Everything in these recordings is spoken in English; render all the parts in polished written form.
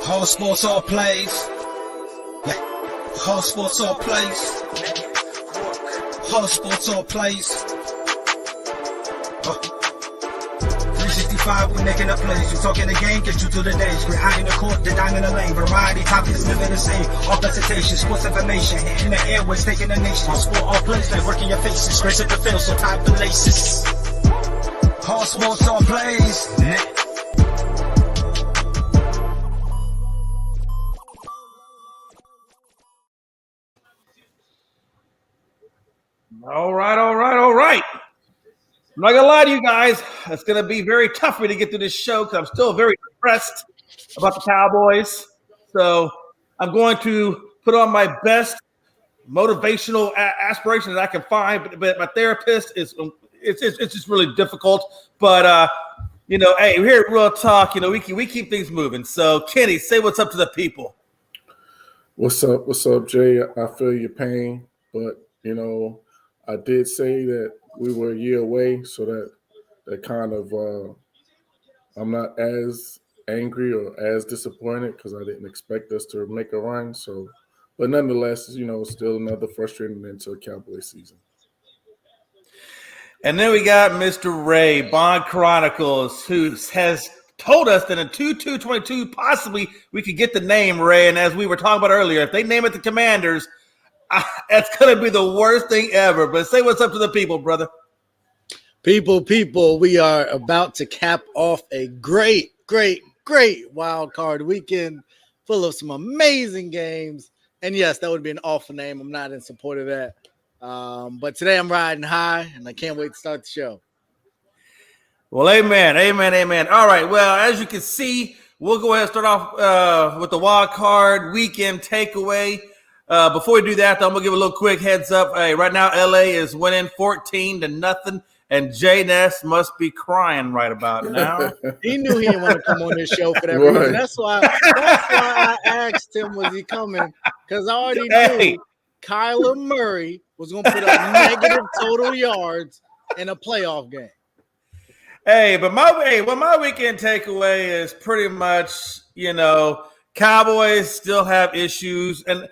All sports, all plays. Yeah. All sports, all plays. All sports, all plays. 365, we making a plays. You talking the game, get you to the days. We're out in the court, the dime in the lane. Variety topics, living the same. All presentation, sports information. In the airways, taking the nation. All sport, all plays, like working your faces. Grace at the field, so tie the laces. All sports, all plays. Yeah. All right. I'm not gonna lie to you guys. It's gonna be very tough for me to get through this show because I'm still very depressed about the Cowboys. So I'm going to put on my best motivational aspiration that I can find. But my therapist it's just really difficult. But hey, we're here at Real Talk. We keep things moving. So Kenny, say what's up to the people. What's up, Jay? I feel your pain, but I did say that we were a year away, so that kind of I'm not as angry or as disappointed because I didn't expect us to make a run. So, but nonetheless, still another frustrating end to a Cowboys season. And then we got Mr. Ray, Bond Chronicles, who has told us that in 2-2-22, possibly we could get the name Ray. And as we were talking about earlier, if they name it the Commanders, that's going to be the worst thing ever. But say what's up to the people, brother. People, we are about to cap off a great wild card weekend full of some amazing games. And yes, that would be an awful name. I'm not in support of that. But today I'm riding high, and I can't wait to start the show. Well, amen. All right, well, as you can see, we'll go ahead and start off with the wild card weekend takeaway. Before we do that, though, I'm going to give a little quick heads up. Hey, right now, LA is winning 14-0, and Jay Ness must be crying right about now. He knew he didn't want to come on this show for that reason. That's why I asked him, was he coming? Because I already knew Kyler Murray was going to put up negative total yards in a playoff game. Hey, but my weekend takeaway is pretty much, Cowboys still have issues. And,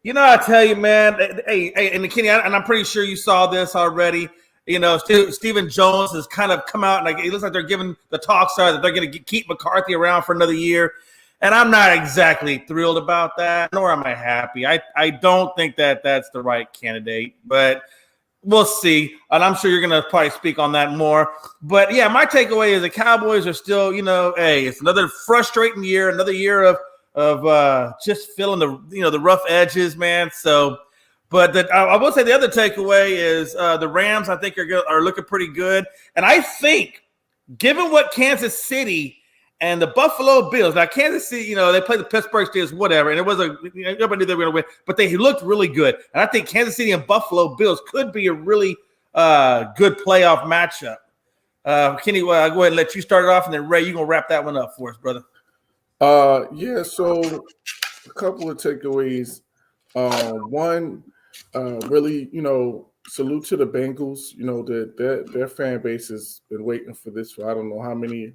I tell you, man, hey, and Kenny, and I'm pretty sure you saw this already. Stephen Jones has kind of come out, and it looks like they're giving the talk star that they're going to keep McCarthy around for another year. And I'm not exactly thrilled about that, nor am I happy. I don't think that that's the right candidate, but we'll see. And I'm sure you're going to probably speak on that more. But, yeah, my takeaway is the Cowboys are still, it's another frustrating year, another year of just feeling the rough edges, man. So, but I will say the other takeaway is the Rams, I think, are looking pretty good. And I think, given what Kansas City and the Buffalo Bills, now Kansas City, they played the Pittsburgh Steelers, whatever, and it was everybody knew they were going to win, but they looked really good. And I think Kansas City and Buffalo Bills could be a really good playoff matchup. Kenny, I'll go ahead and let you start it off, and then Ray, you're going to wrap that one up for us, brother. So a couple of takeaways. One, really, salute to the Bengals. Their fan base has been waiting for this for I don't know how many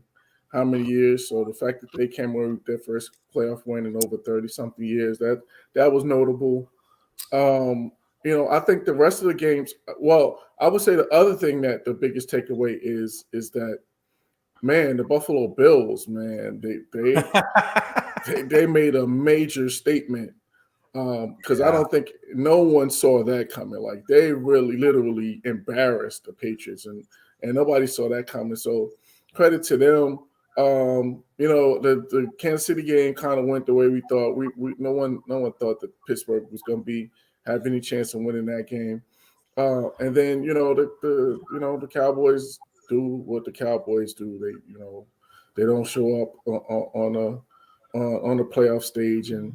years. So the fact that they came away with their first playoff win in over 30-something years, that was notable. I think the rest of the games, well, I would say the other thing that the biggest takeaway is that, man, the Buffalo Bills, man, they made a major statement because I don't think no one saw that coming. Like, they really literally embarrassed the Patriots, and nobody saw that coming. So credit to them. The Kansas City game kind of went the way we thought. No one thought that Pittsburgh was going to have any chance of winning that game. And then the Cowboys do what the Cowboys do. They don't show up on a playoff stage and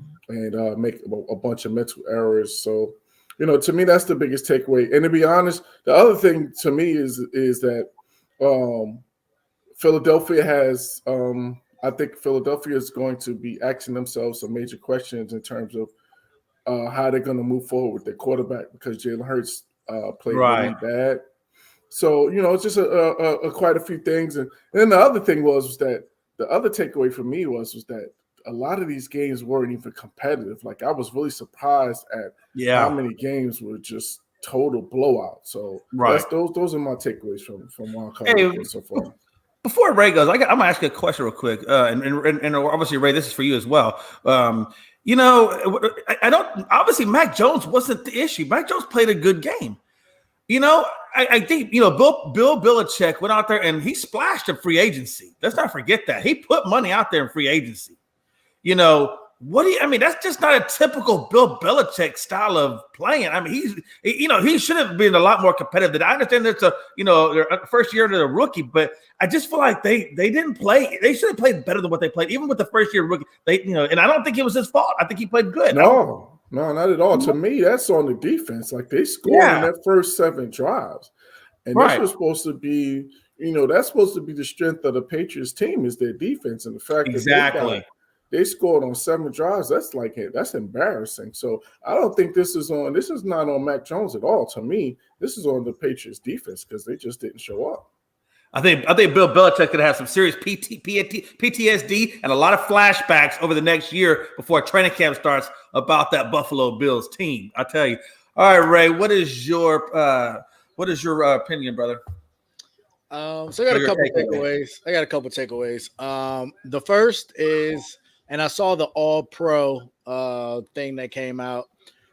make a bunch of mental errors. So, to me, that's the biggest takeaway. And to be honest, the other thing to me is that Philadelphia has I think Philadelphia is going to be asking themselves some major questions in terms of how they're going to move forward with their quarterback because Jalen Hurts played really bad. So, it's just quite a few things. And then the other thing was that the other takeaway for me was that a lot of these games weren't even competitive. Like I was really surprised at how many games were just total blowout. So those are my takeaways from Wild Card so far. Before Ray goes, I'm gonna ask you a question real quick, and obviously Ray, this is for you as well. You know, I don't. Obviously, Mac Jones wasn't the issue. Mac Jones played a good game. You know, I think Bill Belichick went out there and he splashed in free agency. Let's not forget that he put money out there in free agency. You know, that's just not a typical Bill Belichick style of playing. I mean, he should have been a lot more competitive. I understand there's their first year to the rookie, but I just feel like they didn't play. They should have played better than what they played, even with the first year rookie. And I don't think it was his fault. I think he played good. No, not at all. To me, that's on the defense. Like they scored in that first 7 drives, and this was supposed to be, that's supposed to be the strength of the Patriots team is their defense, and the fact that they scored on 7 drives. That's embarrassing. So I don't think this is not on Mac Jones at all. To me, this is on the Patriots defense because they just didn't show up. I think Bill Belichick could have some serious PTSD and a lot of flashbacks over the next year before training camp starts about that Buffalo Bills team. I tell you. All right, Ray, what is your opinion, brother? So I got a couple takeaways. The first is, and I saw the All-Pro thing that came out.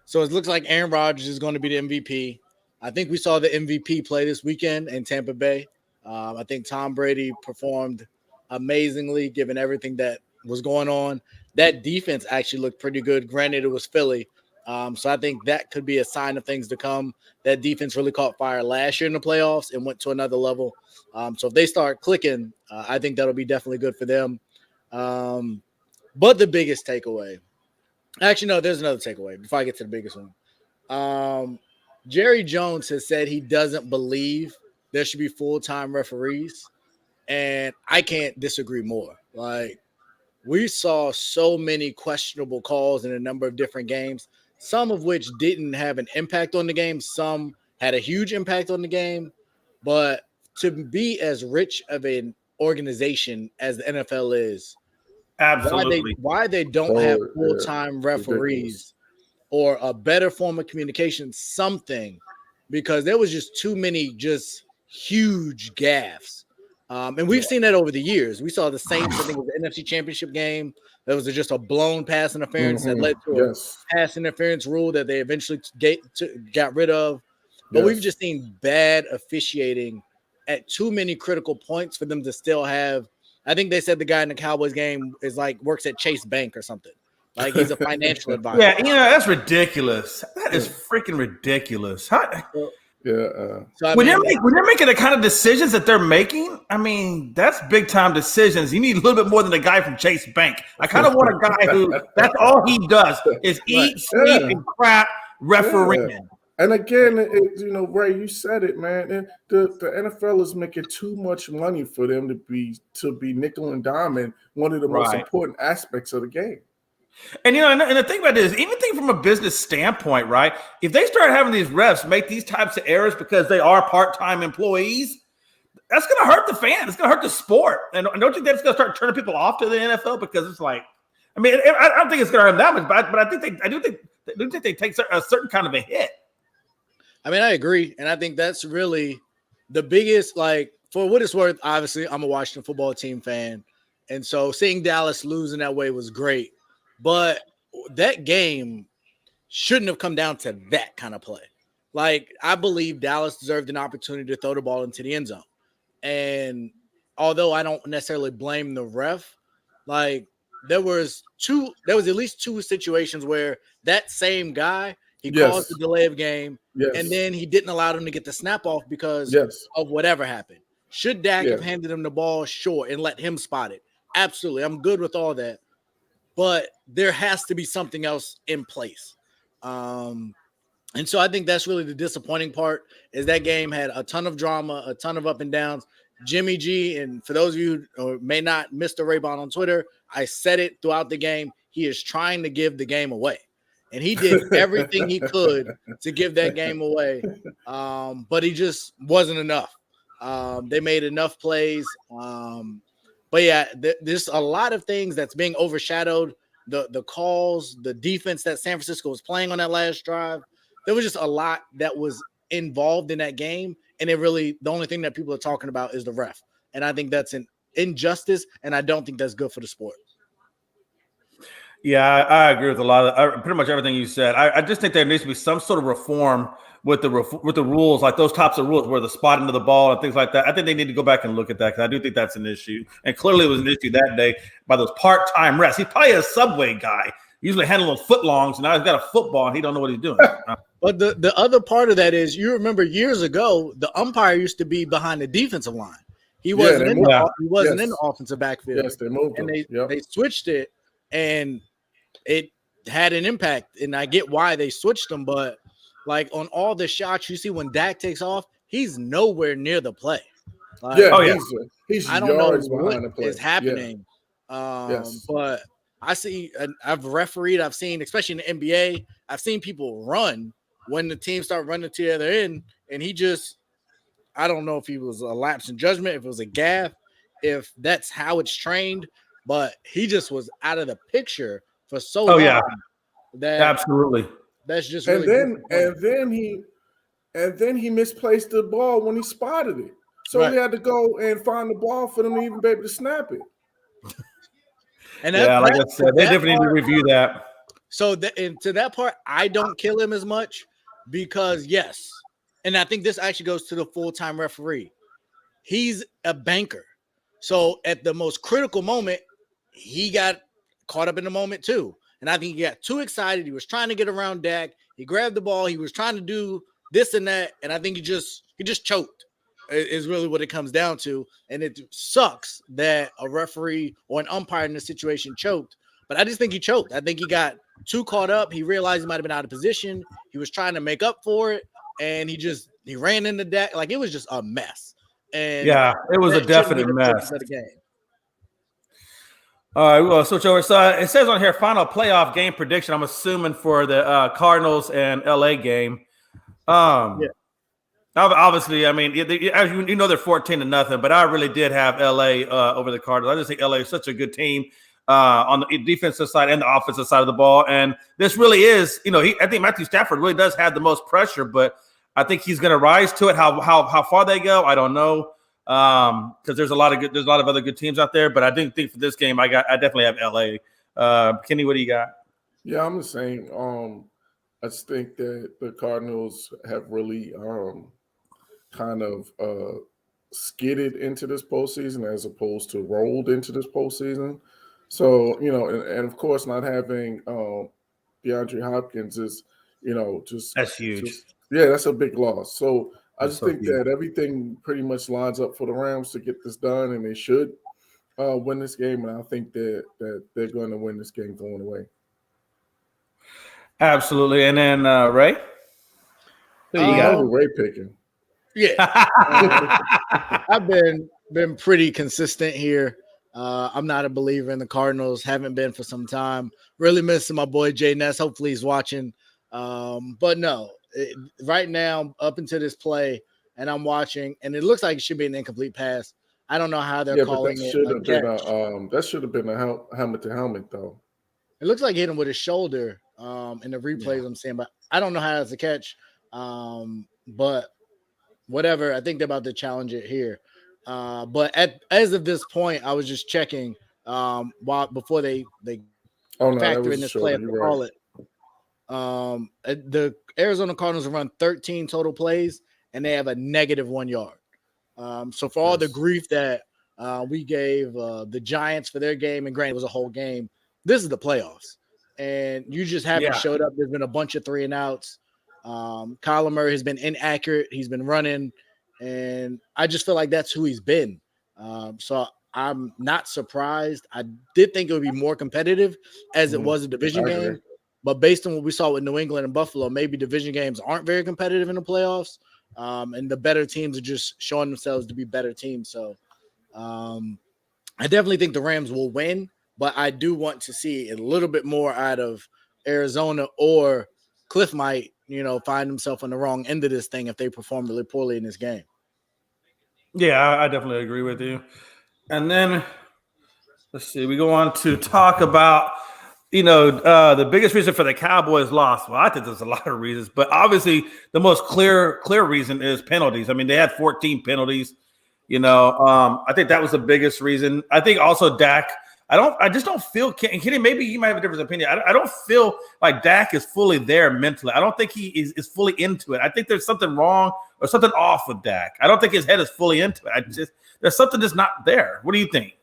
So it looks like Aaron Rodgers is going to be the MVP. I think we saw the MVP play this weekend in Tampa Bay. I think Tom Brady performed amazingly given everything that was going on. That defense actually looked pretty good. Granted, it was Philly. So I think that could be a sign of things to come. That defense really caught fire last year in the playoffs and went to another level. So if they start clicking, I think that'll be definitely good for them. But the biggest takeaway – actually, no, there's another takeaway before I get to the biggest one. Jerry Jones has said he doesn't believe there should be full-time referees, and I can't disagree more. Like, we saw so many questionable calls in a number of different games, some of which didn't have an impact on the game. Some had a huge impact on the game. But to be as rich of an organization as the NFL is, absolutely, why they don't have full-time referees or a better form of communication, something, because there was just too many just huge gaffes. And we've seen that over the years. We saw the Saints, I think it was the NFC Championship game. There was just a blown pass interference that led to a pass interference rule that they eventually got rid of. But we've just seen bad officiating at too many critical points for them to still have. I think they said the guy in the Cowboys game works at Chase Bank or something. Like he's a financial advisor. Yeah, that's ridiculous. That is freaking ridiculous. So when you're making the kind of decisions that they're making, I mean, that's big time decisions. You need a little bit more than a guy from Chase Bank. I kind of want a guy who that's all he does is eat, sleep, and crap refereeing. Yeah. And again, Ray, you said it, man. And the NFL is making too much money for them to be nickel and diamond, one of the most important aspects of the game. And and the thing about it is, even think from a business standpoint, right? If they start having these refs make these types of errors because they are part-time employees, that's going to hurt the fan. It's going to hurt the sport. And don't you think that's going to start turning people off to the NFL? Because it's like, I mean, I don't think it's going to hurt that much, but I do think they take a certain kind of a hit. I mean, I agree, and I think that's really the biggest. Like, for what it's worth, obviously, I'm a Washington football team fan, and so seeing Dallas lose in that way was great. But that game shouldn't have come down to that kind of play. Like, I believe Dallas deserved an opportunity to throw the ball into the end zone. And although I don't necessarily blame the ref, like, there was at least 2 situations where that same guy, he caused the delay of game, and then he didn't allow them to get the snap off because of whatever happened. Should Dak have handed him the ball? Sure, and let him spot it. Absolutely. I'm good with all that. But there has to be something else in place. And so I think that's really the disappointing part is that game had a ton of drama, a ton of up and downs. Jimmy G, and for those of you who may not Mr. Raybon on Twitter, I said it throughout the game. He is trying to give the game away. And he did everything he could to give that game away. But he just wasn't enough. They made enough plays. But yeah, there's a lot of things that's being overshadowed. The calls, the defense that San Francisco was playing on that last drive. There was just a lot that was involved in that game. And the only thing that people are talking about is the ref. And I think that's an injustice. And I don't think that's good for the sport. Yeah, I agree with a lot of pretty much everything you said. I just think there needs to be some sort of reform with the rules, like those types of rules where the spotting of the ball and things like that. I think they need to go back and look at that because I do think that's an issue. And clearly it was an issue that day by those part-time refs. He's probably a Subway guy, usually handling footlongs, and now he's got a football and he don't know what he's doing. But the other part of that is, you remember years ago, the umpire used to be behind the defensive line. He wasn't in the offensive backfield. Yes, they moved him. And they switched it, and it had an impact. And I get why they switched them, but like on all the shots you see when Dak takes off, he's nowhere near the play. Like, he's I don't know yards behind the what play. is happening. But I see, and I've refereed, I've seen, especially in the NBA, I've seen people run when the team start running to the other end, and he just, I don't know if he was a lapse in judgment, if it was a gaffe, if that's how it's trained, but he just was out of the picture for so long. Yeah, that absolutely. That's just and really then he misplaced the ball when he spotted it, so he had to go and find the ball for them to even be able to snap it. And like I said, they definitely need to review that. So and to that part, I don't kill him as much because and I think this actually goes to the full-time referee. He's a banker. So at the most critical moment, he got caught up in the moment too. And I think he got too excited. He was trying to get around Dak. He grabbed the ball. He was trying to do this and that. And I think he just choked is really what it comes down to. And it sucks that a referee or an umpire in this situation choked. But I just think he choked. I think he got too caught up. He realized he might have been out of position. He was trying to make up for it. And he ran into Dak. Like, it was just a mess. And yeah, it was a definite mess. Of the game. All right, we'll switch over. So it says on here, final playoff game prediction. I'm assuming for the Cardinals and LA game. Obviously, I mean, as you know, they're 14-0, but I really did have LA over the Cardinals. I just think LA is such a good team on the defensive side and the offensive side of the ball. And this really is, I think Matthew Stafford really does have the most pressure, but I think he's going to rise to it. How far they go, I don't know. Because there's a lot of other good teams out there, but I didn't think for this game I definitely have LA. Kenny, what do you got? Yeah, I'm the same. I just think that the Cardinals have really kind of skidded into this postseason as opposed to rolled into this postseason. So, and of course not having DeAndre Hopkins is, that's huge. That's a big loss. So I just think that everything pretty much lines up for the Rams to get this done, and they should win this game. And I think that they're going to win this game going away. Absolutely. And then Ray? Who you got? Ray picking. Yeah. I've been pretty consistent here. I'm not a believer in the Cardinals. Haven't been for some time. Really missing my boy Jay Ness. Hopefully he's watching. But no. Right now, up into this play, and I'm watching, and it looks like it should be an incomplete pass. I don't know how they're calling it. That should have been a helmet to helmet, though. It looks like he hit him with his shoulder in the replays I'm seeing, but I don't know how that's a catch. But whatever, I think they're about to challenge it here. But as of this point, I was just checking before they factor in this play and call it. The Arizona Cardinals run 13 total plays, and they have a -1 yard. So for all the grief that we gave the Giants for their game, and granted it was a whole game, this is the playoffs, and you just haven't showed up. There's been a bunch of 3-and-outs. Kyler Murray has been inaccurate. He's been running, and I just feel like that's who he's been. So I'm not surprised. I did think it would be more competitive as it was a division game. But based on what we saw with New England and Buffalo, maybe division games aren't very competitive in the playoffs, and the better teams are just showing themselves to be better teams. So I definitely think the Rams will win, but I do want to see a little bit more out of Arizona, or Cliff might, find himself on the wrong end of this thing if they perform really poorly in this game. Yeah, I definitely agree with you. And then Let's see. We go on to talk about, the biggest reason for the Cowboys loss. Well, I think there's a lot of reasons, but obviously the most clear reason is penalties. I mean, they had 14 penalties. I think that was the biggest reason. I think also Dak. I just don't feel. Kenny, maybe you might have a different opinion. I don't feel like Dak is fully there mentally. I don't think he is fully into it. I think there's something wrong or something off with Dak. I don't think his head is fully into it. There's something that's not there. What do you think?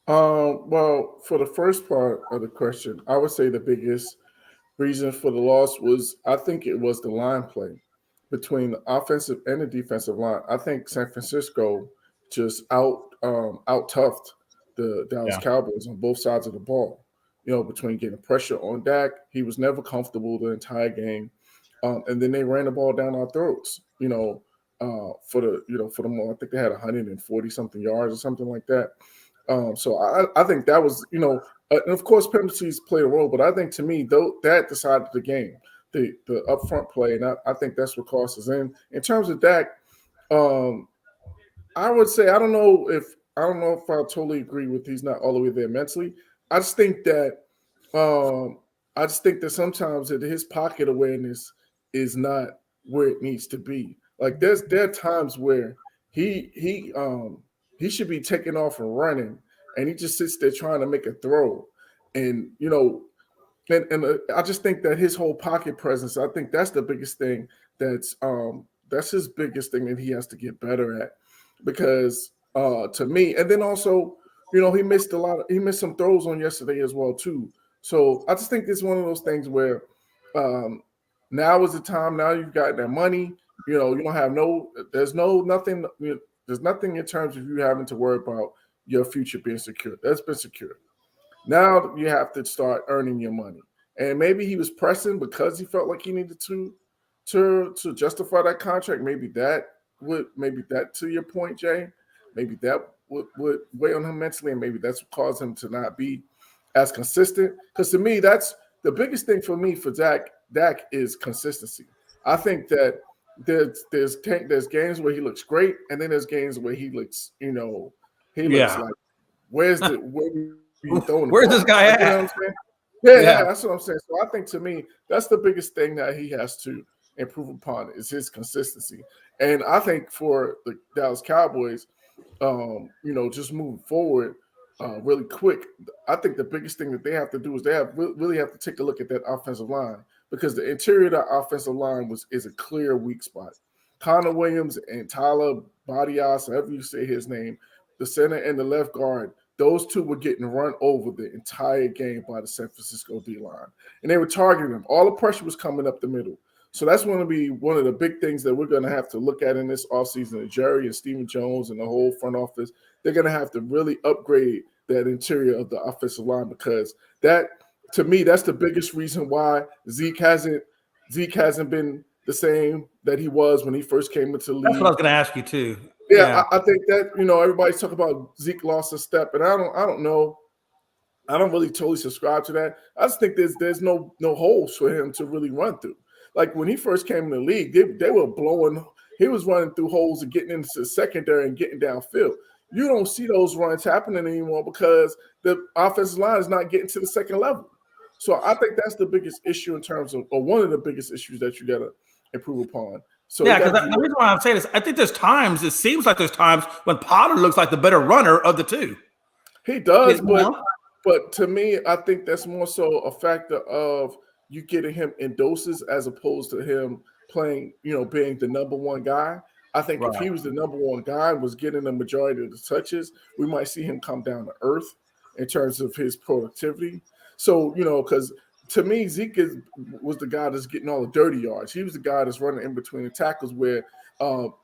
Well, for the first part of the question, I would say the biggest reason for the loss was, I think it was the line play between the offensive and the defensive line. I think San Francisco just out toughed the Dallas Cowboys on both sides of the ball. Between getting pressure on Dak, he was never comfortable the entire game, and then they ran the ball down our throats. For the more, I think they had 140 something yards or something like that. So I think that was, and of course penalties play a role, but I think to me that decided the game, the upfront play, and I think that's what cost us. And in terms of Dak, I would say I don't know if I totally agree with he's not all the way there mentally. I just think that sometimes that his pocket awareness is not where it needs to be. Like there are times where he should be taking off and running, and he just sits there trying to make a throw. And I just think that his whole pocket presence, I think that's the biggest thing that's his biggest thing that he has to get better at. Because to me, and then also, he missed some throws on yesterday as well too. So I just think it's one of those things where now is the time. Now you've got that money. You don't have there's nothing in terms of you having to worry about your future being secure. That's been secure. Now you have to start earning your money. And maybe he was pressing because he felt like he needed to justify that contract. Maybe that to your point, Jay, maybe that would weigh on him mentally, and maybe that's what caused him to not be as consistent. Because to me, that's the biggest thing for me for Dak is consistency. I think that there's games where he looks great, and then there's games where he looks, looks like where are you throwing where's this guy at? You know what I'm saying? Yeah, that's what I'm saying. So I think to me, that's the biggest thing that he has to improve upon is his consistency. And I think for the Dallas Cowboys, just moving forward really quick, I think the biggest thing that they have to do is they really have to take a look at that offensive line, because the interior of that offensive line is a clear weak spot. Connor Williams and Tyler Badias, however you say his name, the center and the left guard, those two were getting run over the entire game by the San Francisco D-line. And they were targeting them. All the pressure was coming up the middle. So that's going to be one of the big things that we're going to have to look at in this offseason. Jerry and Stephen Jones and the whole front office, they're going to have to really upgrade that interior of the offensive line, because that, to me, that's the biggest reason why Zeke hasn't been the same that he was when he first came into the league. That's what I was going to ask you too. Yeah. I think that, everybody's talking about Zeke lost a step, and I don't know. I don't really totally subscribe to that. I just think there's no holes for him to really run through. Like when he first came in the league, they were blowing. He was running through holes and getting into the secondary and getting downfield. You don't see those runs happening anymore because the offensive line is not getting to the second level. So I think that's the biggest issue in terms of, or one of the biggest issues that you got to improve upon. So yeah, because the reason why I'm saying this, I think it seems like there's times when Pollard looks like the better runner of the two. He does, but to me, I think that's more so a factor of you getting him in doses as opposed to him playing, being the number one guy. I think if he was the number one guy and was getting the majority of the touches, we might see him come down to earth in terms of his productivity. So, because to me, Zeke was the guy that's getting all the dirty yards. He was the guy that's running in between the tackles, where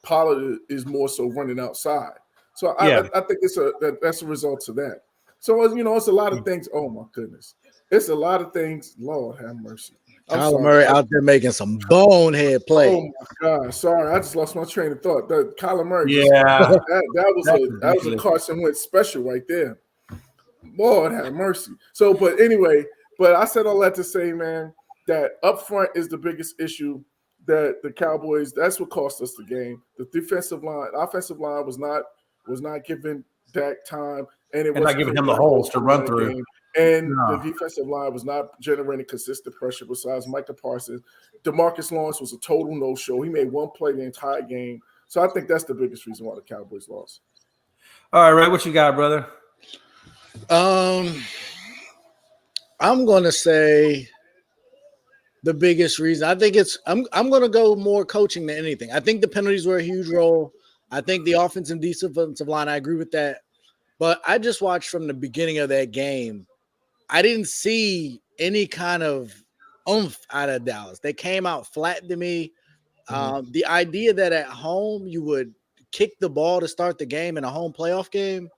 Pollard is more so running outside. So I think that's a result of that. So, it's a lot of things. Oh, my goodness. It's a lot of things. Lord have mercy. Kyler Murray out there making some bonehead play. Oh, my God. Sorry. I just lost my train of thought. Kyler Murray. Yeah. That was a Carson Wentz special right there. Lord have mercy. So, but anyway, I said all that to say, man, that up front is the biggest issue that the Cowboys, that's what cost us the game. The offensive line was not giving Dak time. and it And not wasn't giving him the holes to run through. game. And No. the defensive line was not generating consistent pressure besides Micah Parsons. DeMarcus Lawrence was a total no-show. He made one play the entire game. So I think that's the biggest reason why the Cowboys lost. All right, Ray, what you got, brother? I'm gonna say the biggest reason. I think I'm gonna go more coaching than anything. I think the penalties were a huge role. I think the offensive and defensive line, I agree with that. But I just watched from the beginning of that game. I didn't see any kind of oomph out of Dallas. They came out flat to me. The idea that at home you would kick the ball to start the game in a home playoff game,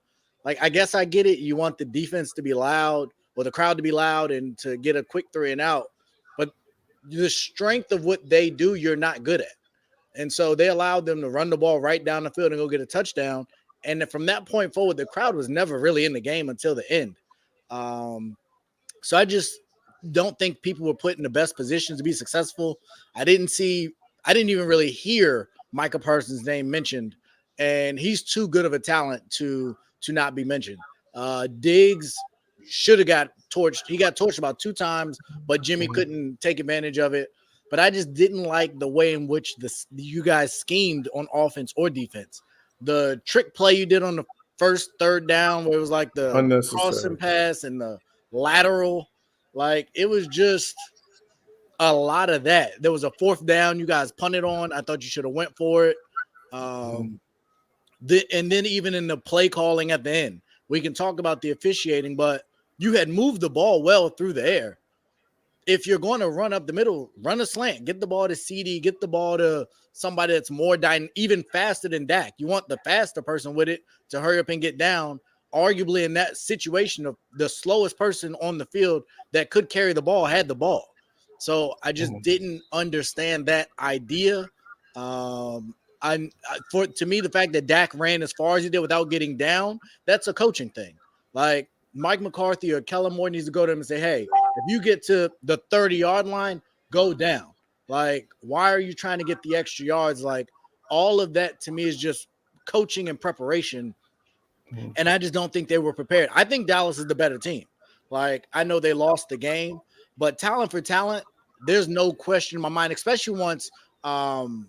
like, I guess I get it. You want the defense to be loud or the crowd to be loud and to get a quick 3 and out. But the strength of what they do, you're not good at. And so they allowed them to run the ball right down the field and go get a touchdown. And from that point forward, the crowd was never really in the game until the end. So I just don't think people were put in the best positions to be successful. I didn't even really hear Micah Parsons' name mentioned, and he's too good of a talent to not be mentioned. Diggs should have got torched. He got torched about 2 times, but Jimmy couldn't take advantage of it. But I just didn't like the way in which you guys schemed on offense or defense. The trick play you did on the first 3rd down where it was like the crossing pass and the lateral, like, it was just a lot of that. There was a 4th down you guys punted on. I thought you should have went for it. And then even in the play calling at the end, we can talk about the officiating, but you had moved the ball well through the air. If you're going to run up the middle, run a slant, get the ball to CD, get the ball to somebody that's more even faster than Dak. You want the faster person with it to hurry up and get down. Arguably, in that situation, of the slowest person on the field that could carry the ball had the ball. So I just didn't understand that idea. To me, the fact that Dak ran as far as he did without getting down, that's a coaching thing. Like, Mike McCarthy or Keller Moore needs to go to him and say, hey, if you get to the 30-yard line, go down. Like, why are you trying to get the extra yards? Like, all of that to me is just coaching and preparation. And I just don't think they were prepared. I think Dallas is the better team. Like, I know they lost the game, but talent for talent, there's no question in my mind, especially once the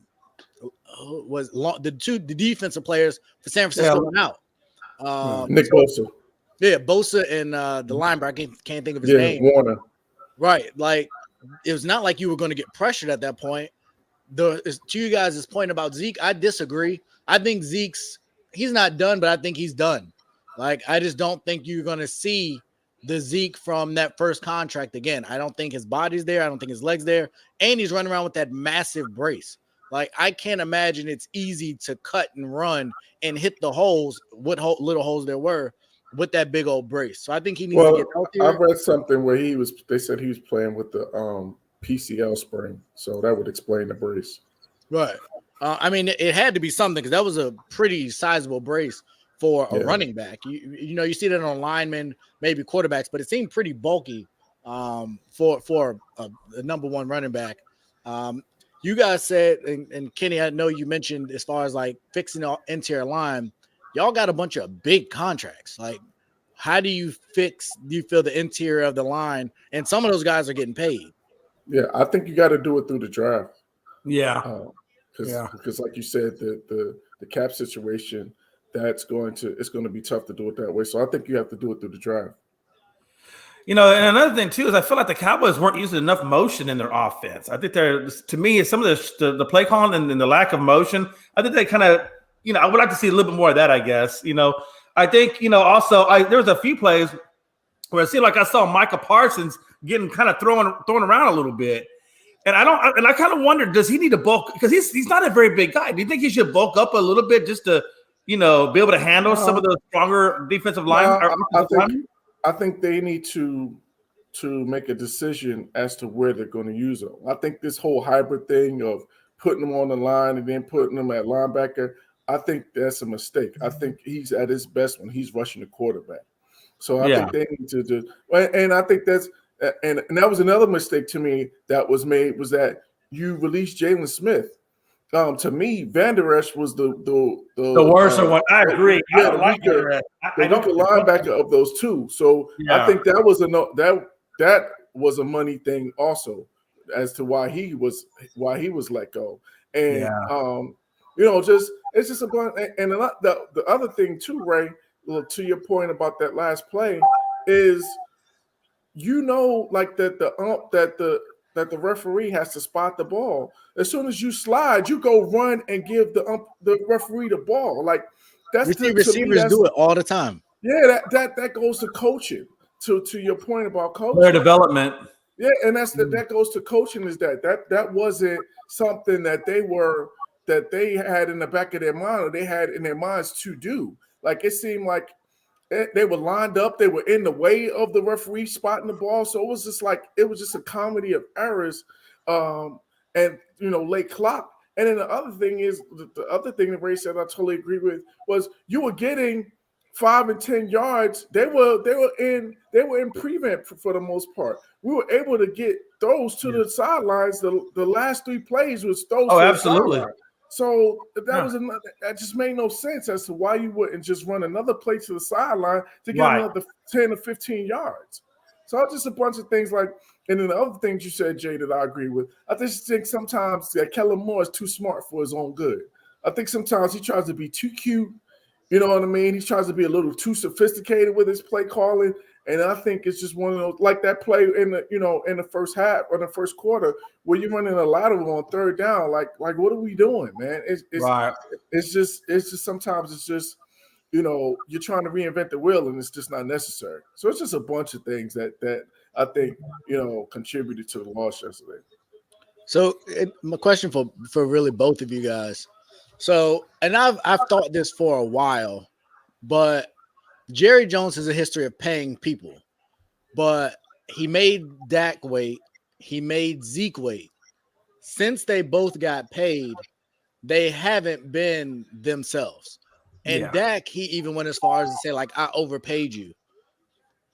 defensive players for San Francisco went out. Nick Bosa. Yeah, Bosa and the linebacker, I can't think of his name. Warner. Right. Like, it was not like you were going to get pressured at that point. To you guys' point about Zeke, I disagree. I think he's not done, but I think he's done. Like, I just don't think you're going to see the Zeke from that first contract again. I don't think his body's there. I don't think his leg's there. And he's running around with that massive brace. Like, I can't imagine it's easy to cut and run and hit the holes, what little holes there were, with that big old brace. So I think he needs to get healthier. I read something where they said he was playing with the PCL sprain. So that would explain the brace. Right. I mean, it had to be something because that was a pretty sizable brace for a running back. You see that on linemen, maybe quarterbacks, but it seemed pretty bulky for a number 1 running back. You guys said, and Kenny, I know you mentioned as far as like fixing the interior line, y'all got a bunch of big contracts. Like, how do you feel the interior of the line? And some of those guys are getting paid. Yeah, I think you got to do it through the draft. Yeah. Because like you said, the cap situation, it's going to be tough to do it that way. So I think you have to do it through the draft. And another thing too is I feel like the Cowboys weren't using enough motion in their offense. I think to me, some of the play calling and the lack of motion, I think they kind of, I would like to see a little bit more of that, I guess. I think, also there was a few plays where it seemed like I saw Micah Parsons getting kind of thrown around a little bit. And I kind of wonder, does he need to bulk? Because he's not a very big guy. Do you think he should bulk up a little bit just to, be able to handle some of the stronger defensive line? I think they need to make a decision as to where they're going to use them. I think this whole hybrid thing of putting them on the line and then putting them at linebacker, I think that's a mistake. I think he's at his best when he's rushing the quarterback. So I think they need to do, and I think that's and that was another mistake to me that was made, was that you released Jalen Smith to me, Van Der Esch was the worst one. I agree. I Yeah, don't like the weaker linebacker of those two. So I think that was that was a money thing also as to why he was let go. And it's just a bunch. And the other thing too, Ray, to your point about that last play is, like that the referee has to spot the ball. As soon as you slide, you go run and give the referee the ball. Like receivers do it all the time. Yeah, that goes to coaching. To your point about coaching, their development. Yeah, and that goes to coaching. Is that wasn't something that they had in the back of their mind, or they had in their minds to do. Like, it seemed like they were lined up, they were in the way of the referee spotting the ball. So it was just a comedy of errors, and late clock. And then the other thing is, the other thing that Ray said I totally agree with was, you were getting 5 and 10 yards. They were in prevent for the most part. We were able to get throws to the sidelines. The last 3 plays was throws. Oh, to absolutely. The sideline. So that just made no sense as to why you wouldn't just run another play to the sideline to get another 10 or 15 yards. So just a bunch of things like, and then the other things you said, Jay, that I agree with. I just think sometimes that Keller Moore is too smart for his own good. I think sometimes he tries to be too cute. You know what I mean? He tries to be a little too sophisticated with his play calling. And I think it's just one of those, like that play in the first half or the first quarter, where you're running a lateral on third down. Like what are we doing, man? It's just sometimes it's just, you're trying to reinvent the wheel, and it's just not necessary. So it's just a bunch of things that I think, contributed to the loss yesterday. So my question for really both of you guys. So, and I've thought this for a while, but Jerry Jones has a history of paying people, but he made Dak wait. He made Zeke wait. Since they both got paid, they haven't been themselves. And Dak, he even went as far as to say, like, I overpaid you.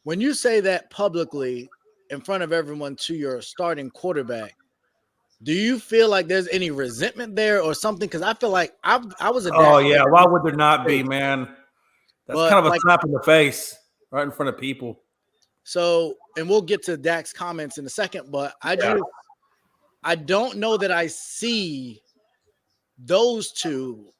When you say that publicly in front of everyone to your starting quarterback, do you feel like there's any resentment there or something? Because I feel like I was a Dak. Oh, yeah. Why would there not be, man? That's kind of a slap in the face right in front of people. So, and we'll get to Dak's comments in a second, but I don't know that I see those two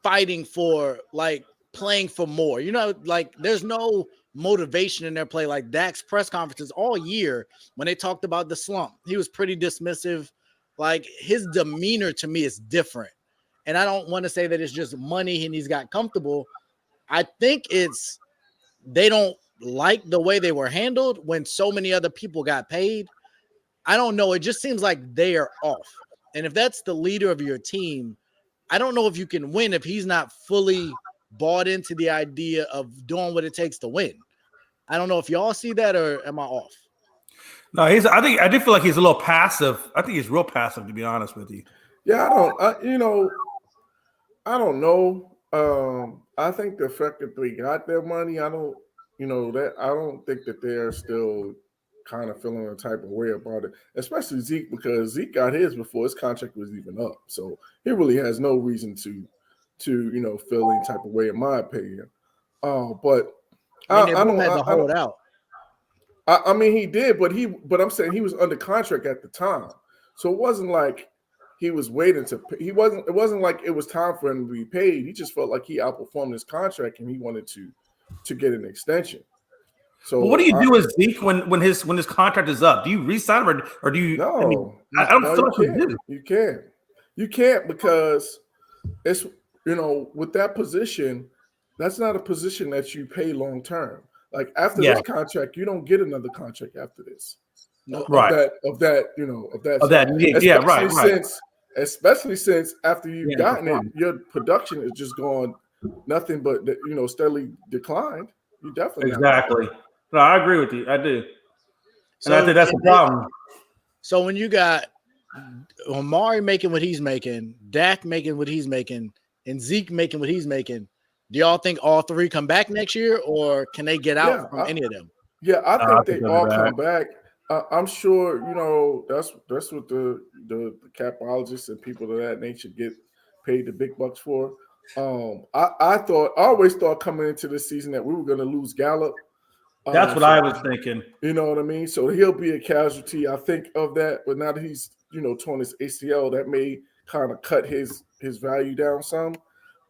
fighting for, like, playing for more. Like, there's no motivation in their play. Like Dak's press conferences all year, when they talked about the slump, he was pretty dismissive. Like, his demeanor to me is different. And I don't want to say that it's just money and he's got comfortable. I think it's they don't like the way they were handled when so many other people got paid. I don't know. It just seems like they are off. And if that's the leader of your team, I don't know if you can win if he's not fully bought into the idea of doing what it takes to win. I don't know if y'all see that, or am I off? No, I do feel like he's a little passive. I think he's real passive, to be honest with you. Yeah, I don't know. I think the fact that they got their money, I don't think that they're still kind of feeling a type of way about it, especially Zeke, because Zeke got his before his contract was even up. So he really has no reason to feel any type of way, in my opinion. But I don't had to hold out. I mean, he did, but I'm saying he was under contract at the time, so it wasn't like he was waiting to. It wasn't like it was time for him to be paid. He just felt like he outperformed his contract and he wanted to get an extension. So, but what do you do with Zeke when his contract is up? Do you re-sign him or do you? No, I don't feel like you do. You can't because it's with that position, that's not a position that you pay long term. Like after this contract, you don't get another contract after this. Right. Of that. Right. Especially since after you've gotten it, your production is just going nothing but steadily declined. You definitely exactly. No, I agree with you. I do. And I think that's the problem. So when you got Amari making what he's making, Dak making what he's making, and Zeke making what he's making, do y'all think all three come back next year, or can they get out from any of them? Yeah, I think they all come back. I'm sure that's what the capologists and people of that nature get paid the big bucks for. I always thought coming into this season that we were going to lose Gallup. That's what So I was thinking. you know what I mean? So he'll be a casualty, I think, of that. But now that he's torn his ACL, that may kind of cut his value down some.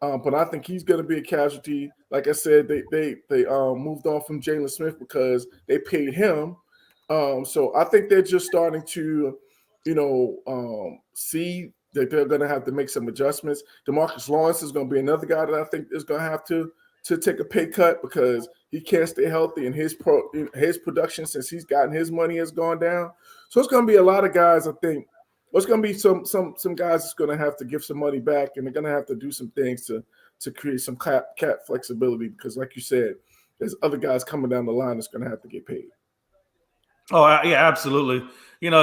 But I think he's going to be a casualty. Like I said, they moved on from Jalen Smith because they paid him. So I think they're just starting to, see that they're going to have to make some adjustments. DeMarcus Lawrence is going to be another guy that I think is going to have to take a pay cut because he can't stay healthy, and his production since he's gotten his money has gone down. So it's going to be a lot of guys. I think there's going to be some guys that's going to have to give some money back, and they're going to have to do some things to create some cap flexibility because, like you said, there's other guys coming down the line that's going to have to get paid. Oh, yeah, absolutely.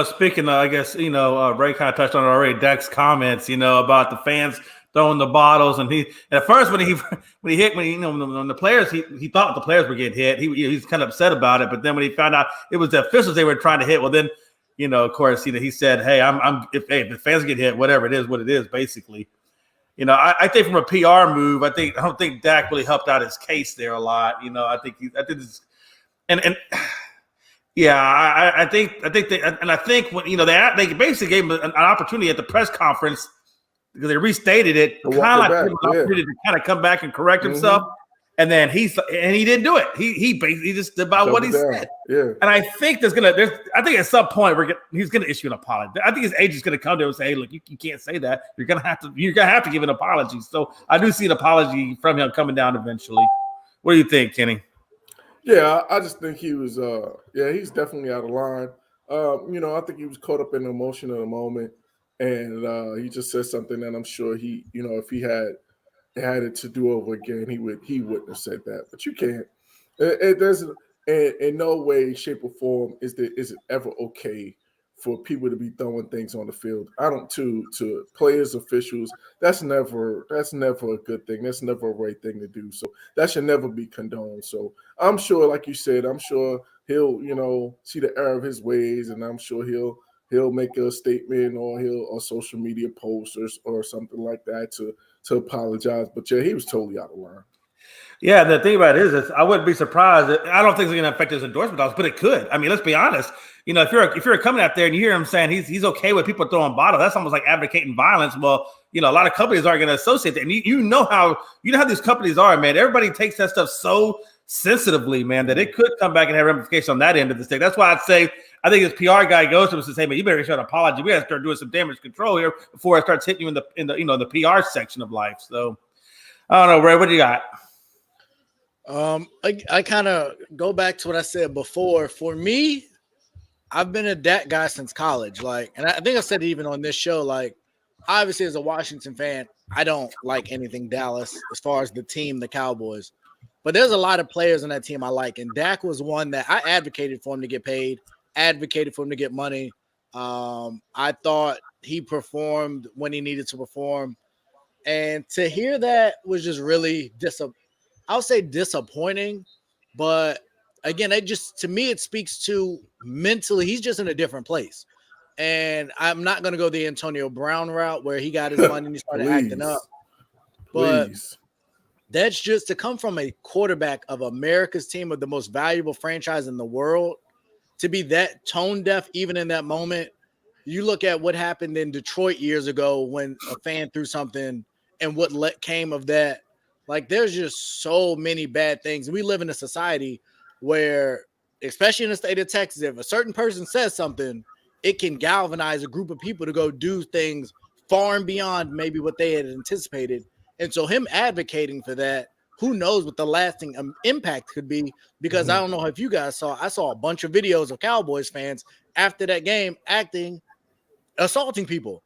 Speaking of, I guess, Ray kind of touched on it already, Dak's comments, about the fans throwing the bottles. And he, at first, when the players, he thought the players were getting hit. He's kind of upset about it. But then when he found out it was the officials they were trying to hit, well, then, of course, he said, hey, if the fans get hit, whatever it is, what it is, basically. I think from a PR move, I don't think Dak really helped out his case there a lot. I think this, and yeah, I think when they basically gave him an opportunity at the press conference because they restated it, kind of like an opportunity to kind of come back and correct himself, and then he didn't do it. He basically just did about what he said. Yeah, and I think I think at some point he's gonna issue an apology. I think his agent's gonna come to him and say, hey, look, you can't say that. You're gonna have to give an apology. So I do see an apology from him coming down eventually. What do you think, Kenny? Yeah, I just think he was he's definitely out of line. I think he was caught up in the emotion of the moment, and he just said something that I'm sure he, if he had it to do over again, he wouldn't have said that. But you can't. It doesn't in no way, shape, or form is it ever okay for people to be throwing things on the field. I don't to players, officials. That's never a good thing. That's never a right thing to do. So that should never be condoned. So I'm sure, like you said, he'll see the error of his ways, and I'm sure he'll make a statement or a social media post or something like that to apologize. But yeah, he was totally out of line. Yeah, the thing about it is I wouldn't be surprised. I don't think it's going to affect his endorsement dollars, but it could. I mean, let's be honest. If you're coming out there and you hear him saying he's okay with people throwing bottles, that's almost like advocating violence. Well, a lot of companies aren't going to associate that, and you know how these companies are, man. Everybody takes that stuff so sensitively, man, that it could come back and have ramifications on that end of the stick. That's why I'd say I think this PR guy goes to him and says, "Hey, man, you better issue an apology. We got to start doing some damage control here before it starts hitting you in the PR section of life." So I don't know, Ray, what do you got? I kind of go back to what I said before. For me, I've been a Dak guy since college. And I think I said it even on this show. Obviously, as a Washington fan, I don't like anything Dallas as far as the team, the Cowboys. But there's a lot of players on that team I like, and Dak was one that I advocated for him to get paid, advocated for him to get money. I thought he performed when he needed to perform, and to hear that was just really I'll say disappointing, but again, to me, it speaks to mentally, he's just in a different place. And I'm not going to go the Antonio Brown route where he got his money and he started acting up. But that's just to come from a quarterback of America's team, of the most valuable franchise in the world, to be that tone deaf, even in that moment. You look at what happened in Detroit years ago when a fan threw something and what came of that. There's just so many bad things. We live in a society where, especially in the state of Texas, if a certain person says something, it can galvanize a group of people to go do things far and beyond maybe what they had anticipated. And so him advocating for that, who knows what the lasting impact could be, because I don't know if you guys I saw a bunch of videos of Cowboys fans after that game assaulting people.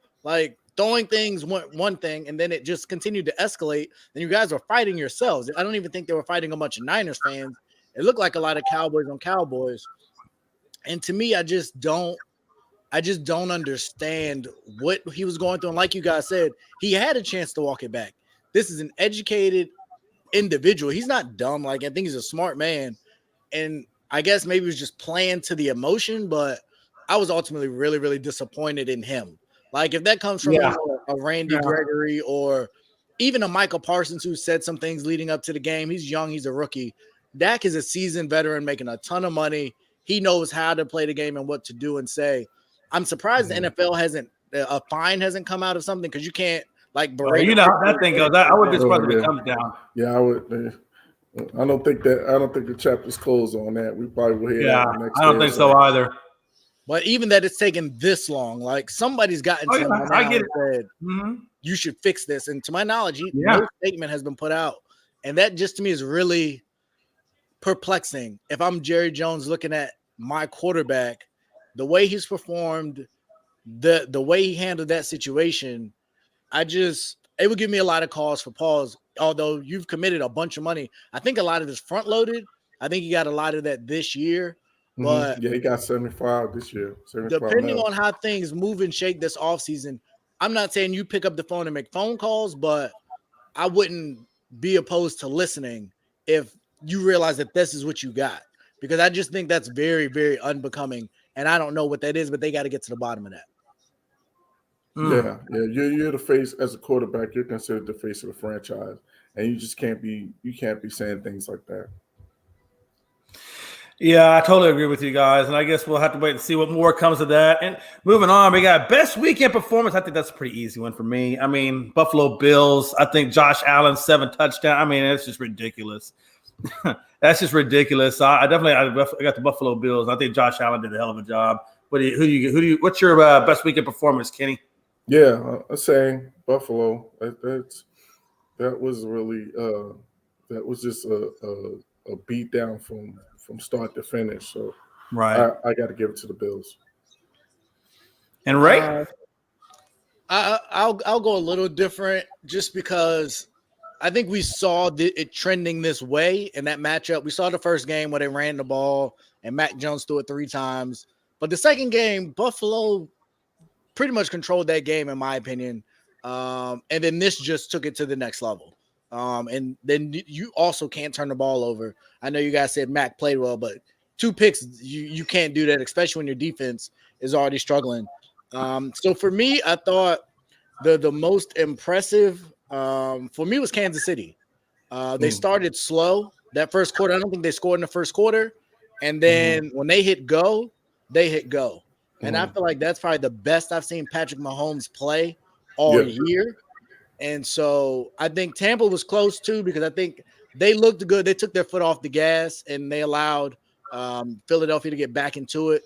Throwing things one thing, and then it just continued to escalate, and you guys are fighting yourselves. I don't even think they were fighting a bunch of Niners fans. It looked like a lot of Cowboys on Cowboys. And to me, I just don't understand what he was going through. And like you guys said, he had a chance to walk it back. This is an educated individual. He's not dumb. I think he's a smart man. And I guess maybe it was just playing to the emotion, but I was ultimately really, really disappointed in him. Like if that comes from a Randy Gregory or even a Michael Parsons who said some things leading up to the game. He's young. He's a rookie. Dak is a seasoned veteran making a ton of money. He knows how to play the game and what to do and say. I'm surprised the NFL a fine hasn't come out of something because you can't like berate. You know how that thing goes. I would be surprised if it comes down. Yeah, I would. I don't think the chapter's closed on that. We probably will hear that the next I don't think so either. But even that it's taken this long, like somebody's gotten to him I get it. Said, you should fix this. And to my knowledge, no statement has been put out. And that just to me is really perplexing. If I'm Jerry Jones looking at my quarterback, the way he's performed, the way he handled that situation, it would give me a lot of cause for pause. Although you've committed a bunch of money, I think a lot of this front loaded. I think you got a lot of that this year. But he got 75 this year. 75 depending on how things move and shake this offseason, I'm not saying you pick up the phone and make phone calls, but I wouldn't be opposed to listening if you realize that this is what you got. Because I just think that's very, very unbecoming. And I don't know what that is, but they got to get to the bottom of that. Yeah. You're the face as a quarterback. You're considered the face of the franchise, and you just can't be saying things like that. Yeah, I totally agree with you guys, and I guess we'll have to wait and see what more comes of that. And moving on, we got best weekend performance. I think that's a pretty easy one for me. I mean, Buffalo Bills. I think Josh Allen 7 touchdowns. I mean, it's just ridiculous. That's just ridiculous. I got the Buffalo Bills. I think Josh Allen did a hell of a job. What's your best weekend performance, Kenny? Yeah, I'm saying Buffalo. That was really that was just a beat down from start to finish. So right, I got to give it to the Bills. And Ray, I'll go a little different just because I think we saw it trending this way in that matchup. We saw the first game where they ran the ball and Mac Jones threw it 3 times, but the second game, Buffalo pretty much controlled that game in my opinion. And then this just took it to the next level. And then you also can't turn the ball over. I know you guys said Mac played well, but 2 picks, you can't do that, especially when your defense is already struggling. So for me, I thought the most impressive for me was Kansas City. They started slow that first quarter. I don't think they scored in the first quarter. And then when they hit go, they hit go. And I feel like that's probably the best I've seen Patrick Mahomes play all year. And so I think Tampa was close too because I think they looked good. They took their foot off the gas and they allowed Philadelphia to get back into it.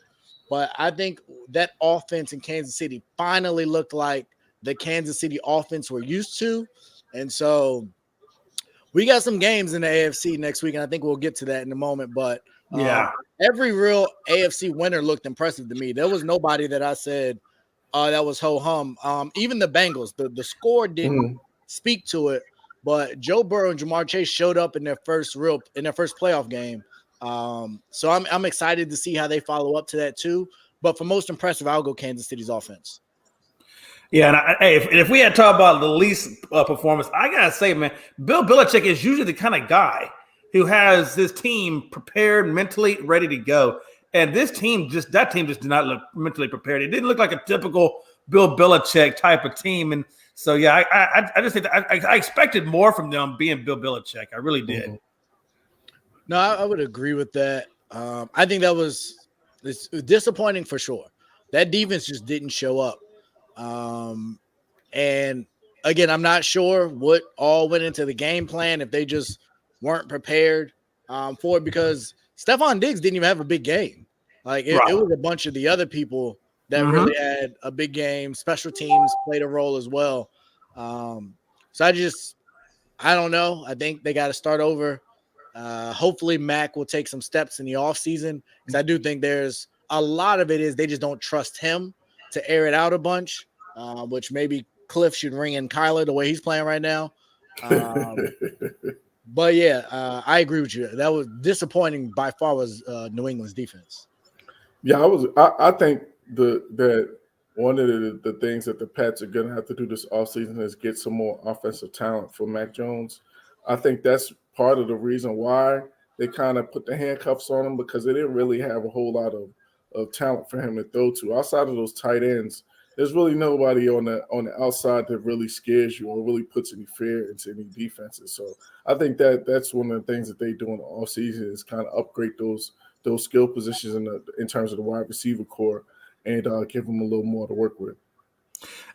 But I think that offense in Kansas City finally looked like the Kansas City offense we're used to. And so we got some games in the AFC next week, and I think we'll get to that in a moment. But every real AFC winner looked impressive to me. There was nobody that I said that was ho-hum. Even the Bengals, the score didn't speak to it, but Joe Burrow and Jamar Chase showed up in their first playoff game. So I'm excited to see how they follow up to that too. But for most impressive, I'll go Kansas City's offense. Yeah, and if we had talked about the least performance, I gotta say, man, Bill Belichick is usually the kind of guy who has his team prepared, mentally ready to go. And that team just did not look mentally prepared. It didn't look like a typical Bill Belichick type of team. And so, yeah, I just think I expected more from them being Bill Belichick. I really did. No, I would agree with that. I think it's disappointing for sure. That defense just didn't show up. And again, I'm not sure what all went into the game plan if they just weren't prepared for it because Stephon Diggs didn't even have a big game. Like it was a bunch of the other people that really had a big game. Special teams played a role as well. So I don't know. I think they got to start over. Hopefully Mac will take some steps in the offseason because I do think there's a lot of it is they just don't trust him to air it out a bunch, which maybe Cliff should ring in Kyler the way he's playing right now. But yeah, I agree with you. That was disappointing by far was New England's defense. Yeah, I think that one of the things that the Pats are going to have to do this offseason is get some more offensive talent for Mac Jones. I think that's part of the reason why they kind of put the handcuffs on him because they didn't really have a whole lot of talent for him to throw to. Outside of those tight ends, there's really nobody on the outside that really scares you or really puts any fear into any defenses. So I think that's one of the things that they do in the offseason is kind of upgrade those skill positions in terms of the wide receiver core and give them a little more to work with.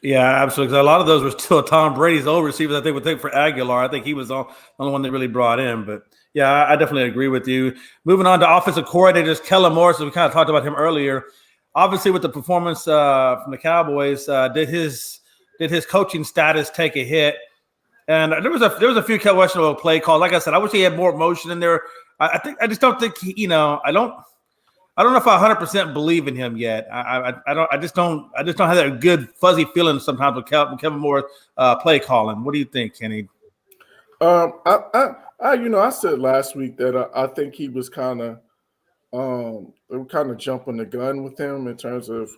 Yeah, absolutely. 'Cause a lot of those were still Tom Brady's old receivers that they would take for Aguilar. I think he was the only one they really brought in. But yeah, I definitely agree with you. Moving on to offensive coordinators, Keller Morrison. We kind of talked about him earlier. Obviously, with the performance from the Cowboys, did his coaching status take a hit? And there was a few questionable play calls. Like I said, I wish he had more emotion in there. I just don't think I don't know if I 100% believe in him yet. I just don't have that good fuzzy feeling sometimes with Kevin Moore's play calling. What do you think, Kenny? I said last week that I think he was kind of jumping the gun with him in terms of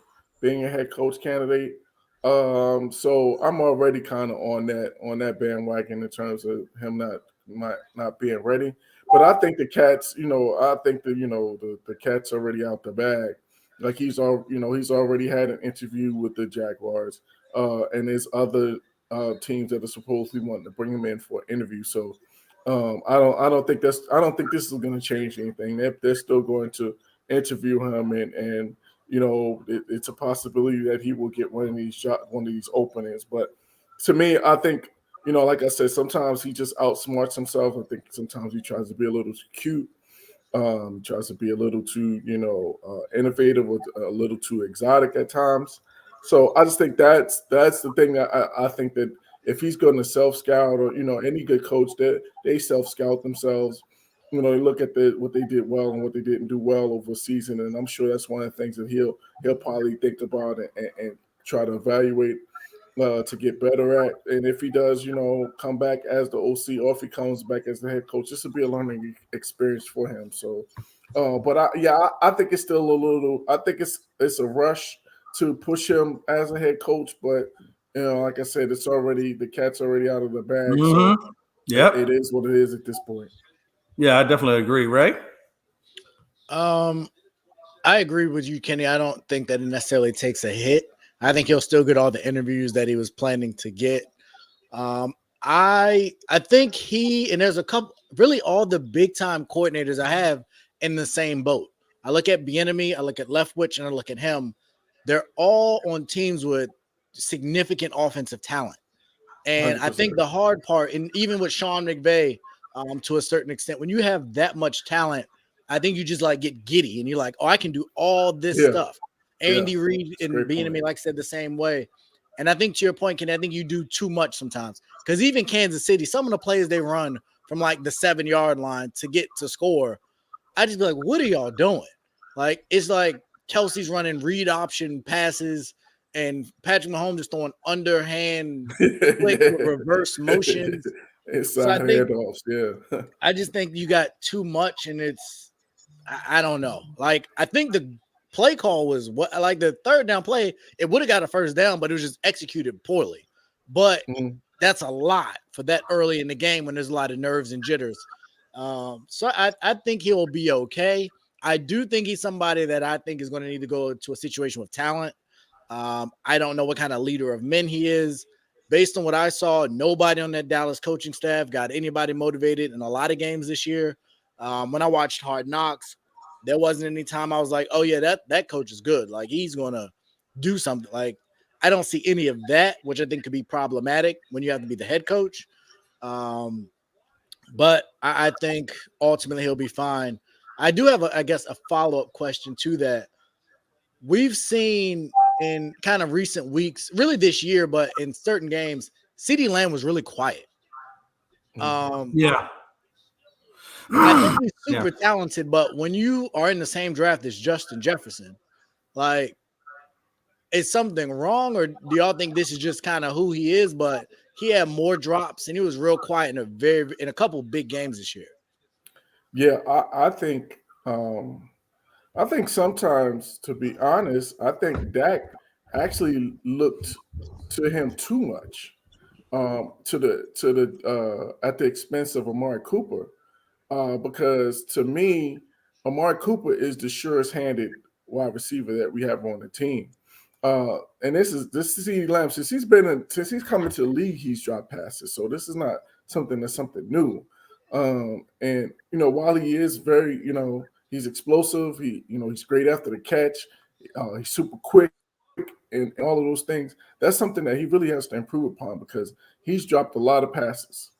being a head coach candidate. So I'm already kind of on that bandwagon in terms of him not being ready. But I think the Cats, the Cats already out the bag. Like he's already had an interview with the Jaguars, and there's other teams that are supposedly wanting to bring him in for an interview. So I don't think this is going to change anything. They're still going to interview him, and it's a possibility that he will get one of these openings. But to me, I think. Like I said, sometimes he just outsmarts himself. I think sometimes he tries to be a little too cute, tries to be a little too, innovative or a little too exotic at times. So I just think that's the thing that I think that if he's going to self-scout or, any good coach, that they self-scout themselves, they look at what they did well and what they didn't do well over a season. And I'm sure that's one of the things that he'll probably think about and try to evaluate to get better at. And if he does, come back as the OC or if he comes back as the head coach, this will be a learning experience for him. So, but I think it's still I think it's a rush to push him as a head coach. But, like I said, the cat's already out of the bag. Mm-hmm. So yeah, it is what it is at this point. Yeah, I definitely agree. Right? I agree with you, Kenny. I don't think that it necessarily takes a hit. I think he'll still get all the interviews that he was planning to get. I think and there's a couple, really all the big time coordinators I have in the same boat. I look at Bieniemy, I look at Leftwich, and I look at him. They're all on teams with significant offensive talent. And 100%. I think the hard part, and even with Sean McVay, to a certain extent, when you have that much talent, I think you just get giddy and you're like, oh, I can do all this stuff. Andy Reid and Bieniemy, like I said, the same way. And I think to your point, Ken, I think you do too much sometimes. Because even Kansas City, some of the plays they run from the 7-yard line to get to score, I just be like, what are y'all doing? It's like Kelsey's running read option passes and Patrick Mahomes is throwing underhand quick reverse motions. It's handoffs, yeah. I just think you got too much, and I don't know. I think the play call was the third down play. It would have got a first down, but it was just executed poorly. But that's a lot for that early in the game when there's a lot of nerves and jitters. So I think he'll be okay. I do think he's somebody that I think is going to need to go to a situation with talent. I don't know what kind of leader of men he is. Based on what I saw, nobody on that Dallas coaching staff got anybody motivated in a lot of games this year. When I watched Hard Knocks, there wasn't any time I was like, oh, yeah, that coach is good. He's going to do something. I don't see any of that, which I think could be problematic when you have to be the head coach. But I think ultimately he'll be fine. I do have, a follow-up question to that. We've seen in kind of recent weeks, really this year, but in certain games, CeeDee Lamb was really quiet. Yeah. I think he's super talented, but when you are in the same draft as Justin Jefferson, is something wrong, or do y'all think this is just kind of who he is? But he had more drops and he was real quiet in a couple big games this year. Yeah, I think sometimes, to be honest, I think Dak actually looked to him too much, at the expense of Amari Cooper. because to me, Amari Cooper is the surest-handed wide receiver that we have on the team. And this is CeeDee Lamb since he's come into the league, he's dropped passes. So this is not something new. And while he is very, he's explosive, he's great after the catch, he's super quick and all of those things. That's something that he really has to improve upon because he's dropped a lot of passes.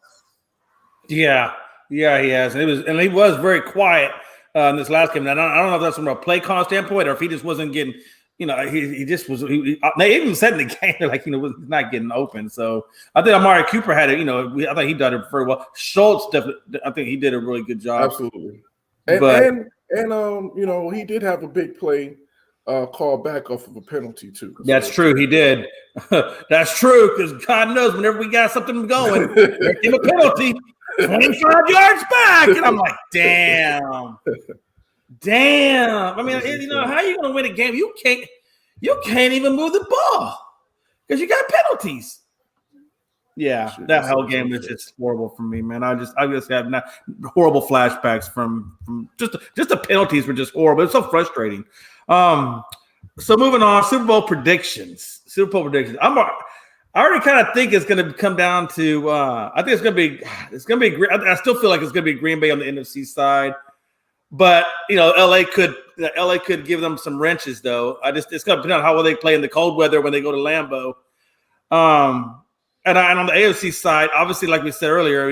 Yeah, he has. And he was very quiet in this last game. And I don't know if that's from a play call standpoint or if he just wasn't getting, he just was. They even said in the game like he's not getting open. So I think Amari Cooper had it. I think he did it very well. Schultz definitely. I think he did a really good job. Absolutely. And he did have a big play called back off of a penalty too. That's true. He did. That's true because God knows whenever we got something going, give a penalty. 25 yards back, and I'm like, damn. I mean, how are you going to win a game? You can't even move the ball because you got penalties. Yeah, that whole game is just horrible for me, man. I just have horrible flashbacks from just the penalties were just horrible. It's so frustrating. So moving on, Super Bowl predictions. I already kind of think it's going to come down to. I think it's going to be. I still feel like it's going to be Green Bay on the NFC side, but LA could give them some wrenches though. It's going to depend on how well they play in the cold weather when they go to Lambeau. And on the AFC side, obviously, like we said earlier,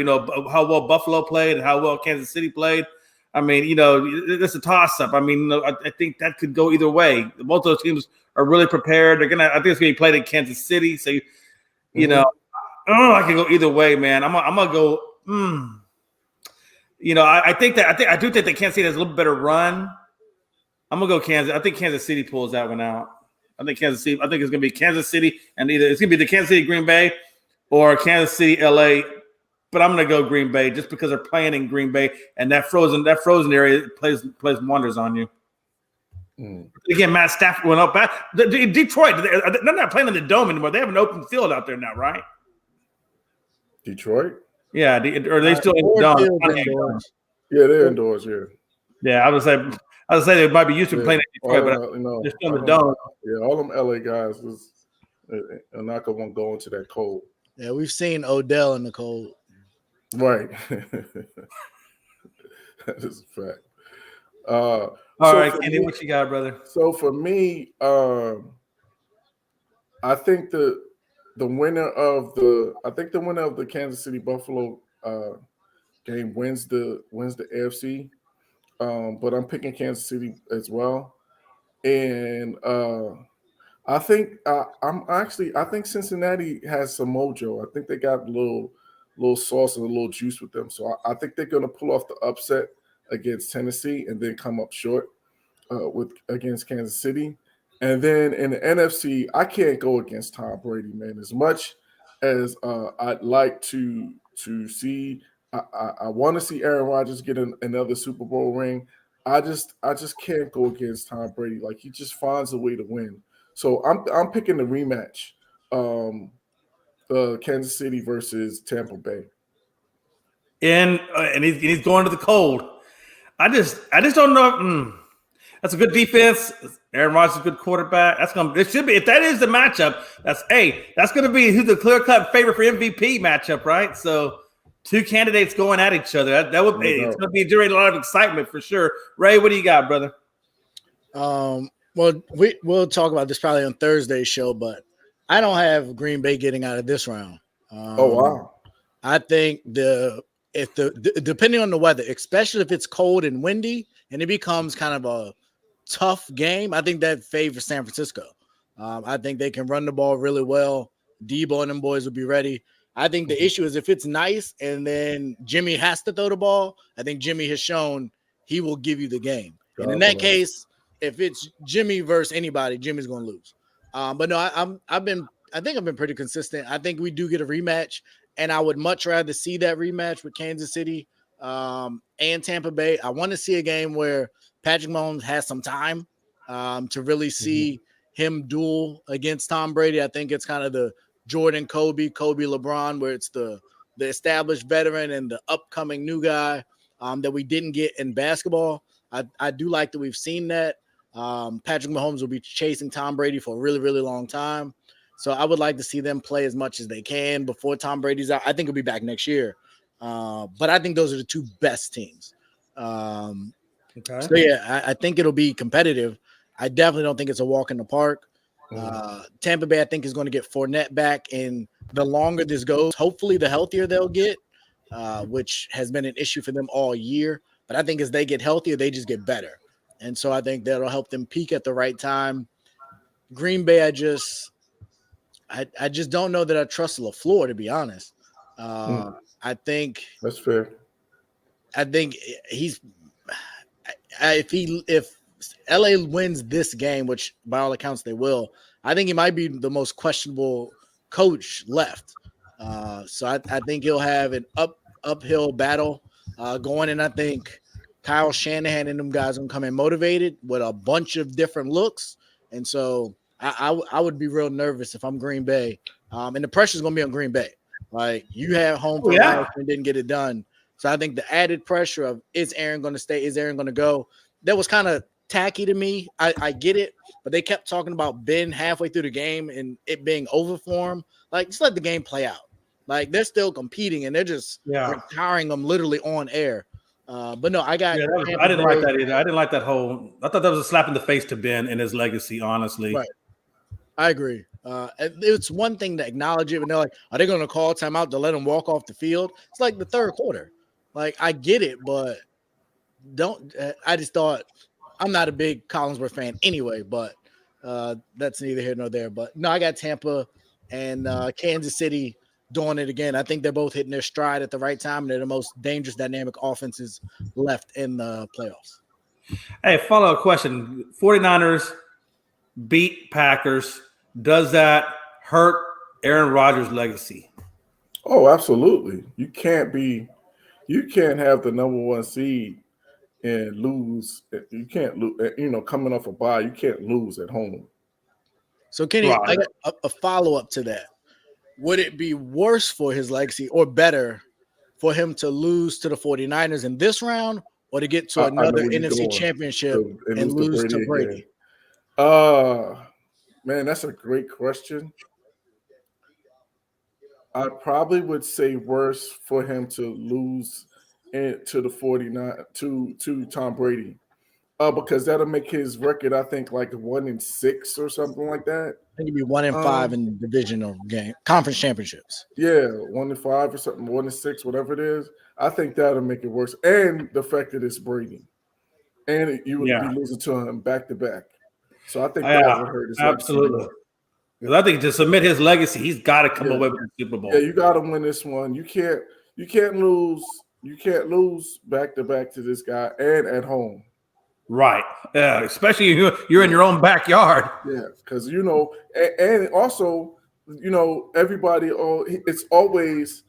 how well Buffalo played and how well Kansas City played. I mean, it's a toss-up. I mean, I think that could go either way. Both those teams are really prepared. I think it's going to be played in Kansas City, so. I don't know. I can go either way, man. I'm gonna go. I think that Kansas City has a little better run. I'm gonna go Kansas. I think Kansas City pulls that one out. I think it's gonna be Kansas City, and either it's gonna be the Kansas City Green Bay or Kansas City LA. But I'm gonna go Green Bay just because they're playing in Green Bay, and that frozen area plays wonders on you. Again, Matt Stafford went up back. Detroit, they're not playing in the dome anymore. They have an open field out there now, right? Detroit? Yeah, are they still in the dome? Yeah, they're indoors. Yeah, I would say they might be used to playing in Detroit, but they're still in the dome. Yeah, all them LA guys are not going to go into that cold. Yeah, we've seen Odell in the cold. Right. That is a fact. All right, Kenny, what you got, brother? So for me, I think the winner of the Kansas City Buffalo game wins the AFC. But I'm picking Kansas City as well, and I think I think Cincinnati has some mojo. I think they got a little sauce and a little juice with them. So I think they're going to pull off the upset against Tennessee and then come up short against Kansas City. And then in the NFC, I can't go against Tom Brady, man. As much as I'd like to see, I want to see Aaron Rodgers get another Super Bowl ring. I just can't go against Tom Brady. Like, he just finds a way to win. So I'm picking the rematch, Kansas City versus Tampa Bay. And he's going to the cold. I just don't know. That's a good defense. Aaron Rodgers is a good quarterback. It should be, if that is the matchup, that's going to be who's the clear-cut favorite for MVP matchup, right? So two candidates going at each other. It's going to be generating a lot of excitement for sure. Ray, what do you got, brother? Well, we'll talk about this probably on Thursday's show, but I don't have Green Bay getting out of this round. Oh wow! I think depending on the weather, especially if it's cold and windy, and it becomes kind of a tough game, I think that favors San Francisco. I think they can run the ball really well. Debo and them boys will be ready. I think the issue is if it's nice and then Jimmy has to throw the ball, I think Jimmy has shown he will give you the game. And in that case, if it's Jimmy versus anybody, Jimmy's going to lose. But no, I think I've been pretty consistent. I think we do get a rematch, and I would much rather see that rematch with Kansas City and Tampa Bay. I want to see a game where Patrick Mahomes has some time to really see him duel against Tom Brady. I think it's kind of the Jordan, Kobe, LeBron, where it's the established veteran and the upcoming new guy. that we didn't get in basketball. I do like that we've seen that. Patrick Mahomes will be chasing Tom Brady for a really, really long time. So I would like to see them play as much as they can before Tom Brady's out. I think he'll be back next year. But I think those are the two best teams. Okay. So, yeah, I think it'll be competitive. I definitely don't think it's a walk in the park. Tampa Bay, I think, is going to get Fournette back. And the longer this goes, hopefully the healthier they'll get, which has been an issue for them all year. But I think as they get healthier, they just get better. And so I think that'll help them peak at the right time. Green Bay, I just don't know that I trust LaFleur, to be honest. I think that's fair. I think if LA wins this game, which by all accounts they will, I think he might be the most questionable coach left. So I think he'll have an uphill battle going, and I think Kyle Shanahan and them guys are going to come in motivated with a bunch of different looks. And so I would be real nervous if I'm Green Bay. And the pressure's going to be on Green Bay. Like, you had home for life and didn't get it done. So I think the added pressure of, is Aaron going to stay? Is Aaron going to go? That was kind of tacky to me. I get it, but they kept talking about Ben halfway through the game and it being over for him. Like, just let the game play out. Like, they're still competing and they're just retiring them literally on air. But no, I didn't like that either. I didn't like that whole. I thought that was a slap in the face to Ben and his legacy. Honestly, right? I agree. It's one thing to acknowledge it, but they're like, "Are they going to call timeout to let him walk off the field?" It's like the third quarter. Like, I get it, but don't. I just thought, I'm not a big Collinsworth fan anyway, but that's neither here nor there. But no, I got Tampa and Kansas City doing it again. I think they're both hitting their stride at the right time, and they're the most dangerous, dynamic offenses left in the playoffs. Hey, follow-up question. 49ers beat Packers. Does that hurt Aaron Rodgers' legacy? Oh, absolutely. You can't have the number one seed and lose. You can't lose, coming off a bye, you can't lose at home. So, Kenny, I got a follow-up to that. Would it be worse for his legacy or better for him to lose to the 49ers in this round or to get to another NFC championship and lose to Brady? Man, that's a great question. I probably would say worse for him to lose to the 49 to Tom Brady. Because that'll make his record, I think, like 1-6 or something like that. I think it'd be 1-5 in divisional game, conference championships. Yeah, 1-5 or something, 1-6, whatever it is. I think that'll make it worse. And the fact that it's Brady. And you would be losing to him back to back. So I think that would hurt his absolutely. Because I think to submit his legacy, he's got to come away with the Super Bowl. Yeah, you got to win this one. You can't lose. You can't lose back to back to this guy and at home. Right. Yeah, especially you're in your own backyard. Yeah, because and also, everybody. It's always,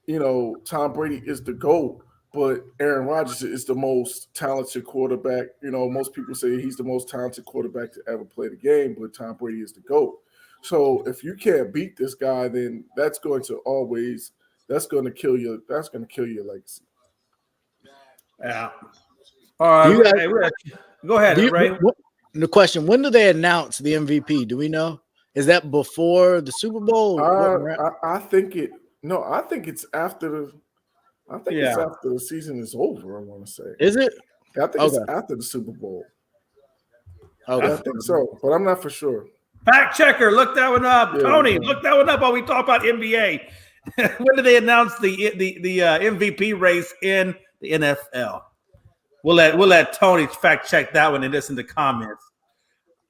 Tom Brady is the GOAT, but Aaron Rodgers is the most talented quarterback. Most people say he's the most talented quarterback to ever play the game, but Tom Brady is the GOAT. So if you can't beat this guy, then that's going to kill your legacy. Yeah. All right. Go ahead, Ray. The question: when do they announce the MVP? Do we know? Is that before the Super Bowl? I think it's after it's after the season is over. I want to say. Is it? I think it's after the Super Bowl. Okay. I think so, but I'm not for sure. Fact checker, look that one up. Tony, look that one up while we talk about NBA. When do they announce the MVP race in the NFL? We'll let Tony fact check that one and listen to comments.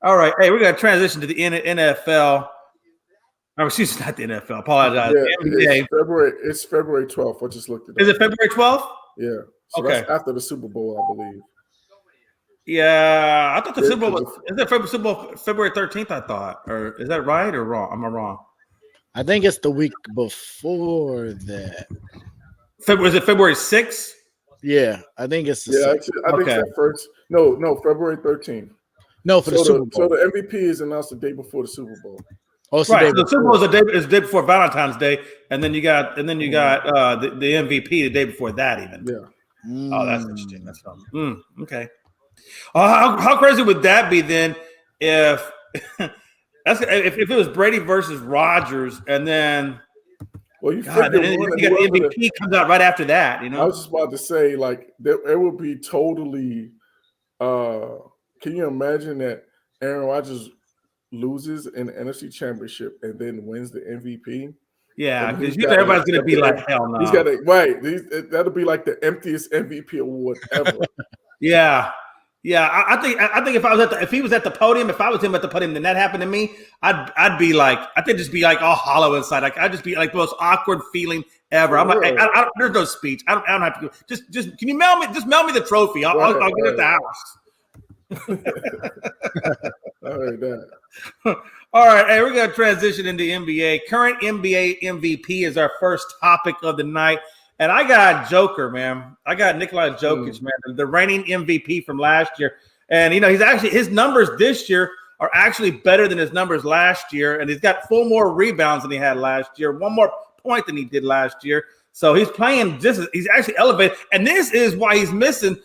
All right. Hey, we're going to transition to the NFL. Oh, excuse me, not the NFL. Apologize. Yeah, it's February 12th. I just looked at it. Is it February 12th? Yeah. So that's after the Super Bowl, I believe. Yeah. I thought the Super Bowl was February 13th, I thought. Or is that right or wrong? Am I wrong? I think it's the week before that. Was it February 6th? Yeah, I think it's I think it's first. No, February 13th. No, for the Super Bowl. So the MVP is announced the day before the Super Bowl. Oh, right. The Super Bowl is the day before Valentine's Day, and then you got the MVP the day before that even. Yeah. Oh, that's interesting. That's okay. How crazy would that be then if if it was Brady versus Rodgers and then well, you God, figure then one you got the MVP comes out right after that, you I know? was just about to say, like, it would be totally. Can you imagine that Aaron Rodgers loses in the NFC Championship and then wins the MVP? Yeah, And because he's got everybody's going to be like, hell no. He's got a right. That'll be like the emptiest MVP award ever. Yeah. I think if he was at the podium, if I was him at the podium, and that happened to me, I'd be like, I think just be like all hollow inside. Like I'd just be like the most awkward feeling ever. I'm like, hey, there's no speech. I don't have to. Just can you mail me? Just mail me the trophy. I'll get it at the house. I heard that. All right, hey, we're gonna transition into NBA. Current NBA MVP is our first topic of the night. And I got Joker, man. I got Nikola Jokic, man, the reigning MVP from last year. And, his numbers this year are actually better than his numbers last year. And he's got 4 more rebounds than he had last year, 1 more point than he did last year. So he's playing he's actually elevated. And this is why he's missing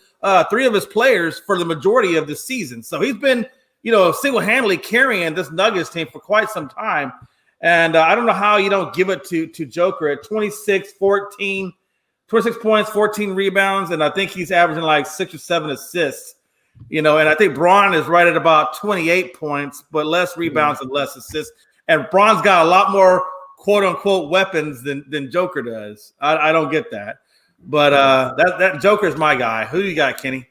3 of his players for the majority of the season. So he's been, single-handedly carrying this Nuggets team for quite some time. And I don't know how you don't give it to Joker at 26 points, 14 rebounds, and I think he's averaging like 6 or 7 assists. And I think Braun is right at about 28 points, but less rebounds and less assists. And Braun's got a lot more quote-unquote weapons than Joker does. I don't get that. But that Joker's my guy. Who do you got, Kenny?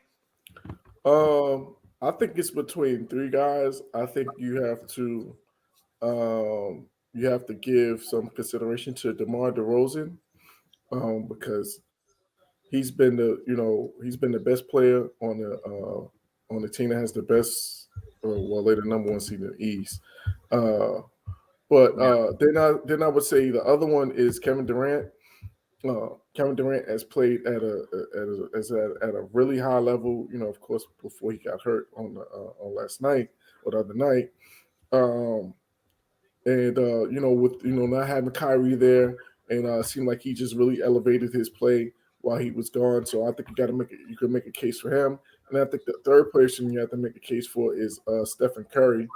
I think it's between 3 guys. I think you have to give some consideration to DeMar DeRozan, because he's been the best player on the team that has the best, they're the number 1 seed in the East. But then I would say the other one is Kevin Durant. Kevin Durant has played at a really high level. Of course, before he got hurt on last night or the other night. With not having Kyrie there, and it seemed like he just really elevated his play while he was gone. So I think you could make a case for him. And I think the third person you have to make a case for is Stephen Curry,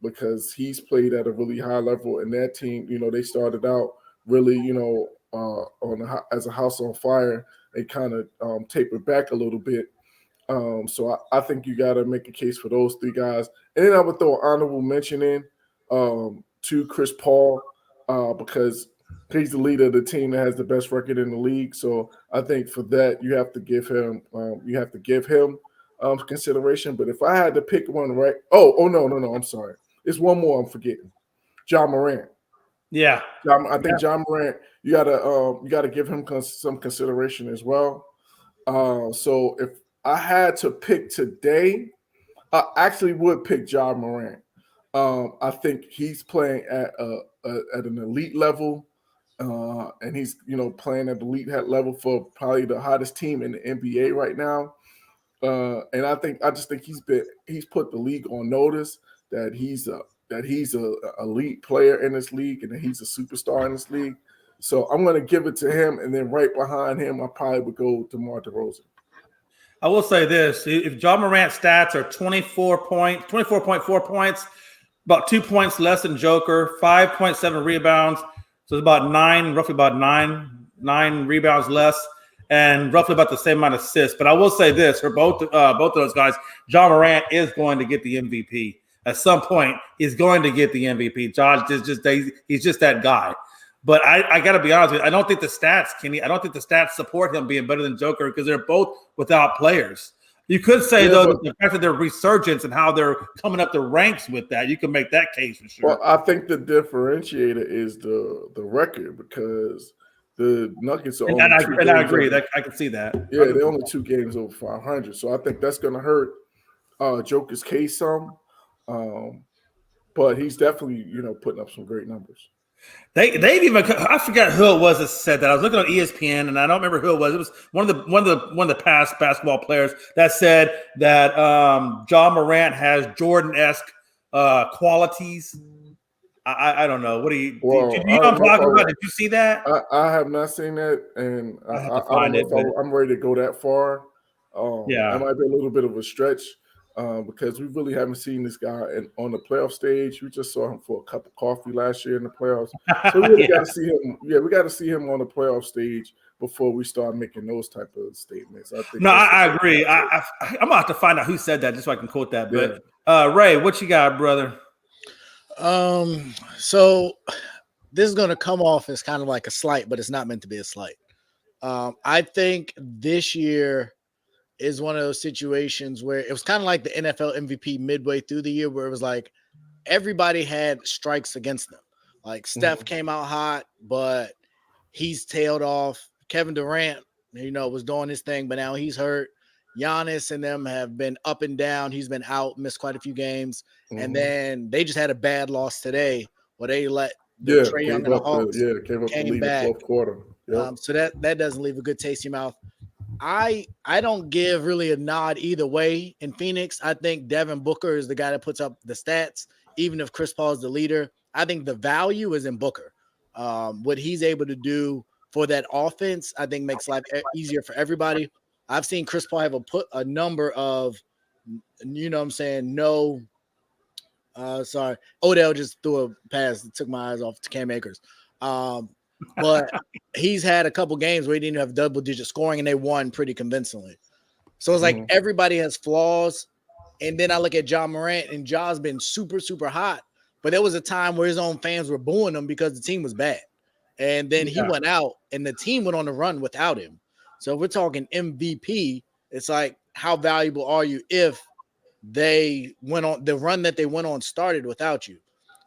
because he's played at a really high level. And that team, they started out really, as a house on fire. They kind of tapered back a little bit. So I think you got to make a case for those 3 guys. And then I would throw an honorable mention in to Chris Paul, because he's the leader of the team that has the best record in the league. So I think for that you have to give him consideration. But if I had to pick one, right? Oh no, I'm sorry. It's one more I'm forgetting. Ja Morant. Yeah, I think Ja Morant. You gotta give him some consideration as well. So if I had to pick today, I actually would pick Ja Morant. I think he's playing at an elite level, and he's playing at the elite level for probably the hottest team in the NBA right now. And I just think he's put the league on notice that he's a elite player in this league and that he's a superstar in this league. So I'm going to give it to him, and then right behind him, I probably would go to DeMar DeRozan. I will say this: if Ja Morant's stats are 24.4 points, about 2 points less than Joker, 5.7 rebounds, so it's about roughly about nine rebounds less, and roughly about the same amount of assists. But I will say this: for both of those guys, Ja Morant is going to get the MVP at some point. He's going to get the MVP. He's just that guy. But I got to be honest with you, I don't think the stats, Kenny, I don't think the stats support him being better than Joker because they're both without players. You could say, though, the fact that their resurgence and how they're coming up the ranks with that, you can make that case for sure. Well, I think the differentiator is the record, because the Nuggets are only I agree. I can see that. Yeah, they're only 2 games over 500. So I think that's going to hurt Joker's case some. But he's definitely, putting up some great numbers. They've even, I forgot who it was that said that. I was looking on ESPN and I don't remember who it was. It was one of the past basketball players that said that Ja Morant has Jordan-esque qualities. I don't know. What do you? Well, Did you know what I'm talking about? Did you see that? I have not seen that, and I have to I don't find it. know if I'm ready to go that far. Yeah. That might be a little bit of a stretch because we really haven't seen this guy on the playoff stage. We just saw him for a cup of coffee last year in the playoffs, so we really got to see him. Yeah, we got to see him on the playoff stage before we start making those type of statements. I think. No, I agree. I'm gonna have to find out who said that just so I can quote that. But Ray, what you got, brother? So this is gonna come off as kind of like a slight, but it's not meant to be a slight. I think this year is one of those situations where it was kind of like the NFL MVP midway through the year, where it was like everybody had strikes against them. Like Steph came out hot, but he's tailed off. Kevin Durant, was doing his thing, but now he's hurt. Giannis and them have been up and down. He's been out, missed quite a few games. And then they just had a bad loss today where they let Trae Young and the Hawks came back. Fourth quarter. Yep. So that doesn't leave a good taste in your mouth. I don't give really a nod either way. In Phoenix, I think Devin Booker is the guy that puts up the stats, even if Chris Paul is the leader. I think the value is in Booker. What he's able to do for that offense, I think makes life easier for everybody. I've seen Chris Paul have a number of, sorry. Odell just threw a pass that took my eyes off to Cam Akers. But he's had a couple games where he didn't have double-digit scoring, and they won pretty convincingly. So it's like everybody has flaws. And then I look at Ja Morant, and Ja's been super, super hot. But there was a time where his own fans were booing him because the team was bad. And then he went out, and the team went on the run without him. So if we're talking MVP, it's like, how valuable are you if they went on the run that they went on started without you?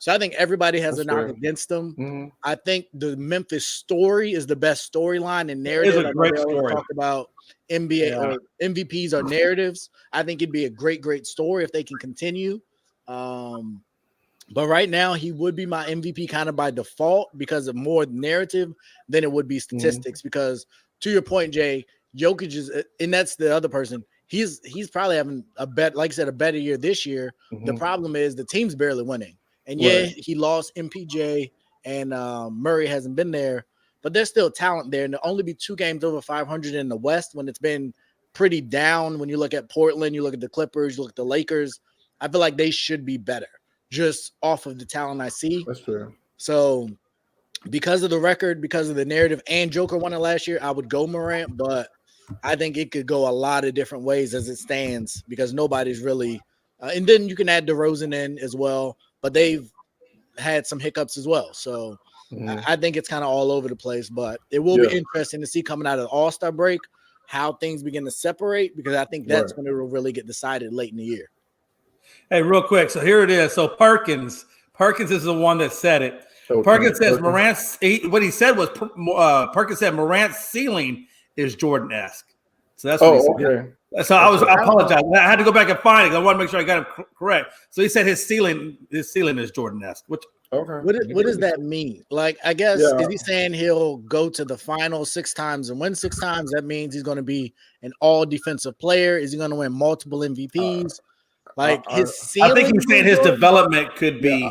So I think everybody has a knock against them. I think the Memphis story is the best storyline and narrative. It's a great story. Talk about NBA or MVPs or narratives. I think it'd be a great, great story if they can continue. But right now, he would be my MVP kind of by default because of more narrative than it would be statistics. Because to your point, Jay, Jokic is, and that's the other person. He's probably having a better year this year. The problem is the team's barely winning. And he lost MPJ and Murray hasn't been there, but there's still talent there. And there'll only be 2 games over 500 in the West when it's been pretty down. When you look at Portland, you look at the Clippers, you look at the Lakers, I feel like they should be better just off of the talent I see. That's fair. So because of the record, because of the narrative, and Joker won it last year, I would go Morant, but I think it could go a lot of different ways as it stands because nobody's really and then you can add DeRozan in as well, but they've had some hiccups as well. So I think it's kind of all over the place, but it will be interesting to see coming out of the All-Star break how things begin to separate because I think that's when it will really get decided late in the year. Hey, real quick. So here it is. So Perkins is the one that said it. Perkins says Morant's. What he said was Perkins said Morant's ceiling is Jordan-esque. So that's what he said. Okay. So I apologize. I had to go back and find it. I want to make sure I got it correct. So he said his ceiling is Jordan-esque. What does that mean? Like, I guess is he saying he'll go to the final 6 times and win 6 times? That means he's going to be an all defensive player. Is he going to win multiple MVPs? His ceiling. I think he's saying his development could be.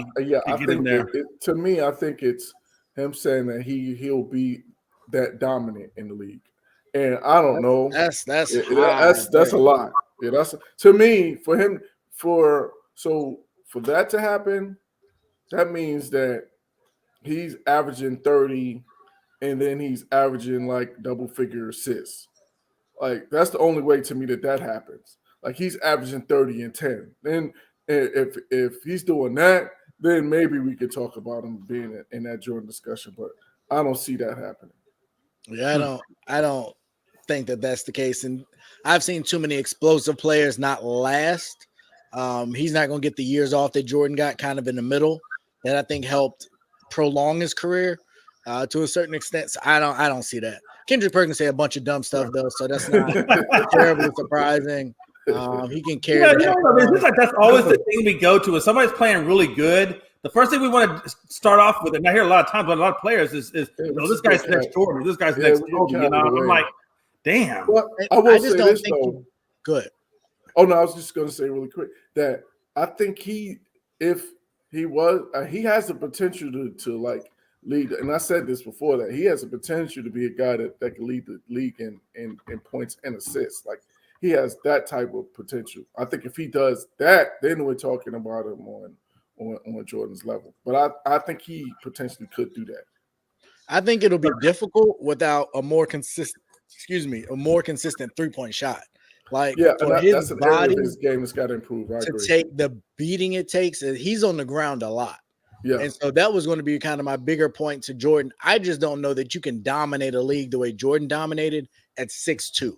I think to me, I think it's him saying that he'll be that dominant in the league. And I don't know. That's a lot. Yeah, that's to me for him for that to happen. That means that he's averaging 30, and then he's averaging like double-figure assists. Like that's the only way to me that happens. Like he's averaging 30 and 10. Then if he's doing that, then maybe we could talk about him being in that Jordan discussion. But I don't see that happening. Yeah, I don't think that's the case. And I've seen too many explosive players not last. He's not going to get the years off that Jordan got kind of in the middle that I think helped prolong his career to a certain extent. So I don't see that. Kendrick Perkins said a bunch of dumb stuff though, so that's not terribly surprising. He can carry. That's always the thing we go to. If somebody's playing really good, the first thing we want to start off with, and I hear a lot of times, but a lot of players is this guy's next Jordan, this guy's next Kobe. I'm like, damn. Well, I will say this though. Good. Oh no, I was just going to say really quick that I think if he has the potential to like lead, and I said this before, that he has the potential to be a guy that can lead the league in points and assists. Like, he has that type of potential. I think if he does that, then we're talking about him on Jordan's level. But I think he potentially could do that. I think it'll be difficult without a more consistent 3-point shot. Like, for that's an area of his game that's got to improve. I agree. Take the beating it takes, he's on the ground a lot. Yeah. And so that was going to be kind of my bigger point to Jordan. I just don't know that you can dominate a league the way Jordan dominated at 6'2".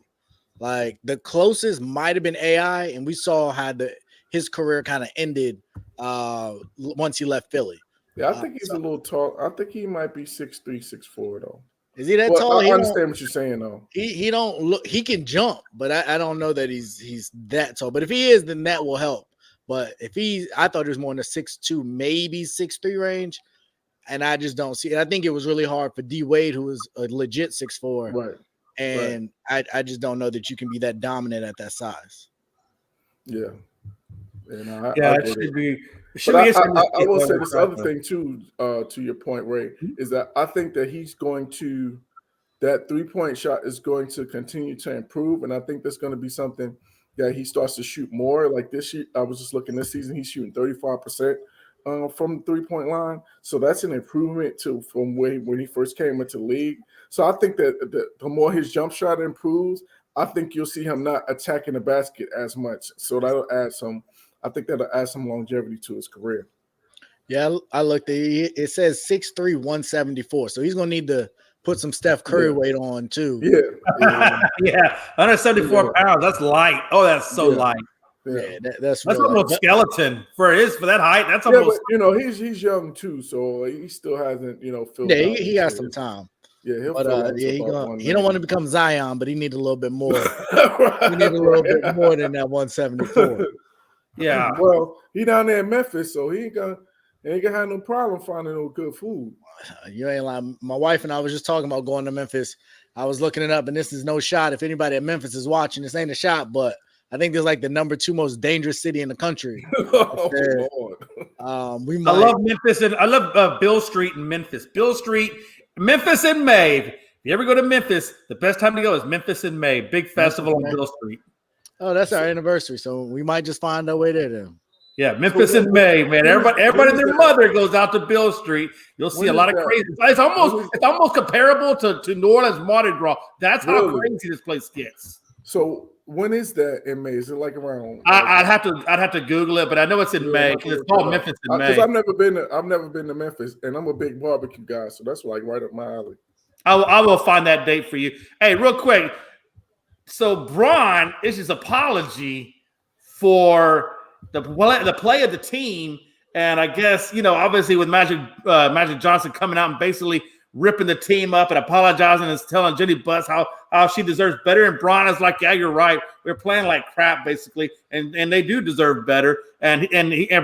Like, the closest might have been AI, and we saw how his career kind of ended once he left Philly. Yeah, I think he's a little tall. I think he might be 6'3", 6'4", though. Is he that tall? I understand what you're saying, though. He don't look. He can jump, but I don't know that he's that tall. But if he is, then that will help. But I thought he was more in the 6'2", maybe 6'3" range, and I just don't see it. I think it was really hard for D Wade, who was a legit 6'4", right? And right. I just don't know that you can be that dominant at that size. Yeah, it should be. I will say this other thing too, to your point, Ray, is that I think that that 3-point shot is going to continue to improve, and I think that's going to be something that he starts to shoot more. Like this year, I was just looking this season, he's shooting 35% from the 3-point line, so that's an improvement from when he first came into the league. So I think that the more his jump shot improves, I think you'll see him not attacking the basket as much. So that'll add some. I think that'll add some longevity to his career. Yeah, I looked at it. It says 6'3", 174. So he's going to need to put some Steph Curry weight on too. Yeah. Yeah. 174 pounds. That's light. Oh, that's so light. Yeah, that's almost skeleton for that height. That's almost. But, he's young too, so he still hasn't filled. Yeah, he got some time. Yeah, he don't want to become Zion, but he needs a little bit more. He needs a little bit more than that 174. Yeah. Well, he down there in Memphis, so he ain't gonna have no problem finding no good food. You ain't lying. My wife and I was just talking about going to Memphis. I was looking it up, and this is no shot. If anybody at Memphis is watching, this ain't a shot, but I think there's like the number 2 most dangerous city in the country. Lord. I love Memphis, and I love Bill Street in Memphis. Memphis in May. If you ever go to Memphis, the best time to go is Memphis in May. Big festival on Bill Street. Oh, that's our anniversary, so we might just find our way there then. Yeah, Memphis in May, man. Everybody and their mother goes out to Bill Street. You'll see a lot of crazy. It's almost comparable to New Orleans Mardi Gras. That's how crazy this place gets. So when is that in May? Is it like around? I'd have to Google it, but I know it's in May. It's called Memphis in May. Because I've never been to Memphis, and I'm a big barbecue guy, so that's like right up my alley. I will find that date for you. Hey, real quick. So Bron issues his apology for the play of the team, and I guess obviously with Magic Johnson coming out and basically ripping the team up and apologizing and telling Jenny Buss how she deserves better, and Bron is like, yeah, you're right, we're playing like crap basically, and they do deserve better, and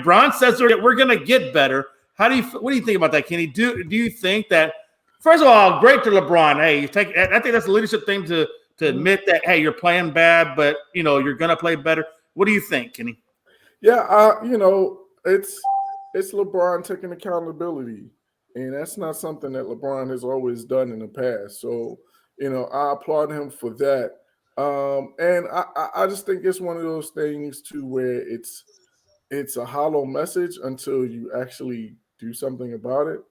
Bron says we're gonna get better. What do you think about that, Kenny? Do you think that, first of all, great to LeBron? Hey, I think that's a leadership thing to admit that, hey, you're playing bad, but you're gonna play better. What do you think, Kenny? Yeah, it's LeBron taking accountability, and that's not something that LeBron has always done in the past. So, I applaud him for that. And I just think it's one of those things too where it's a hollow message until you actually do something about it.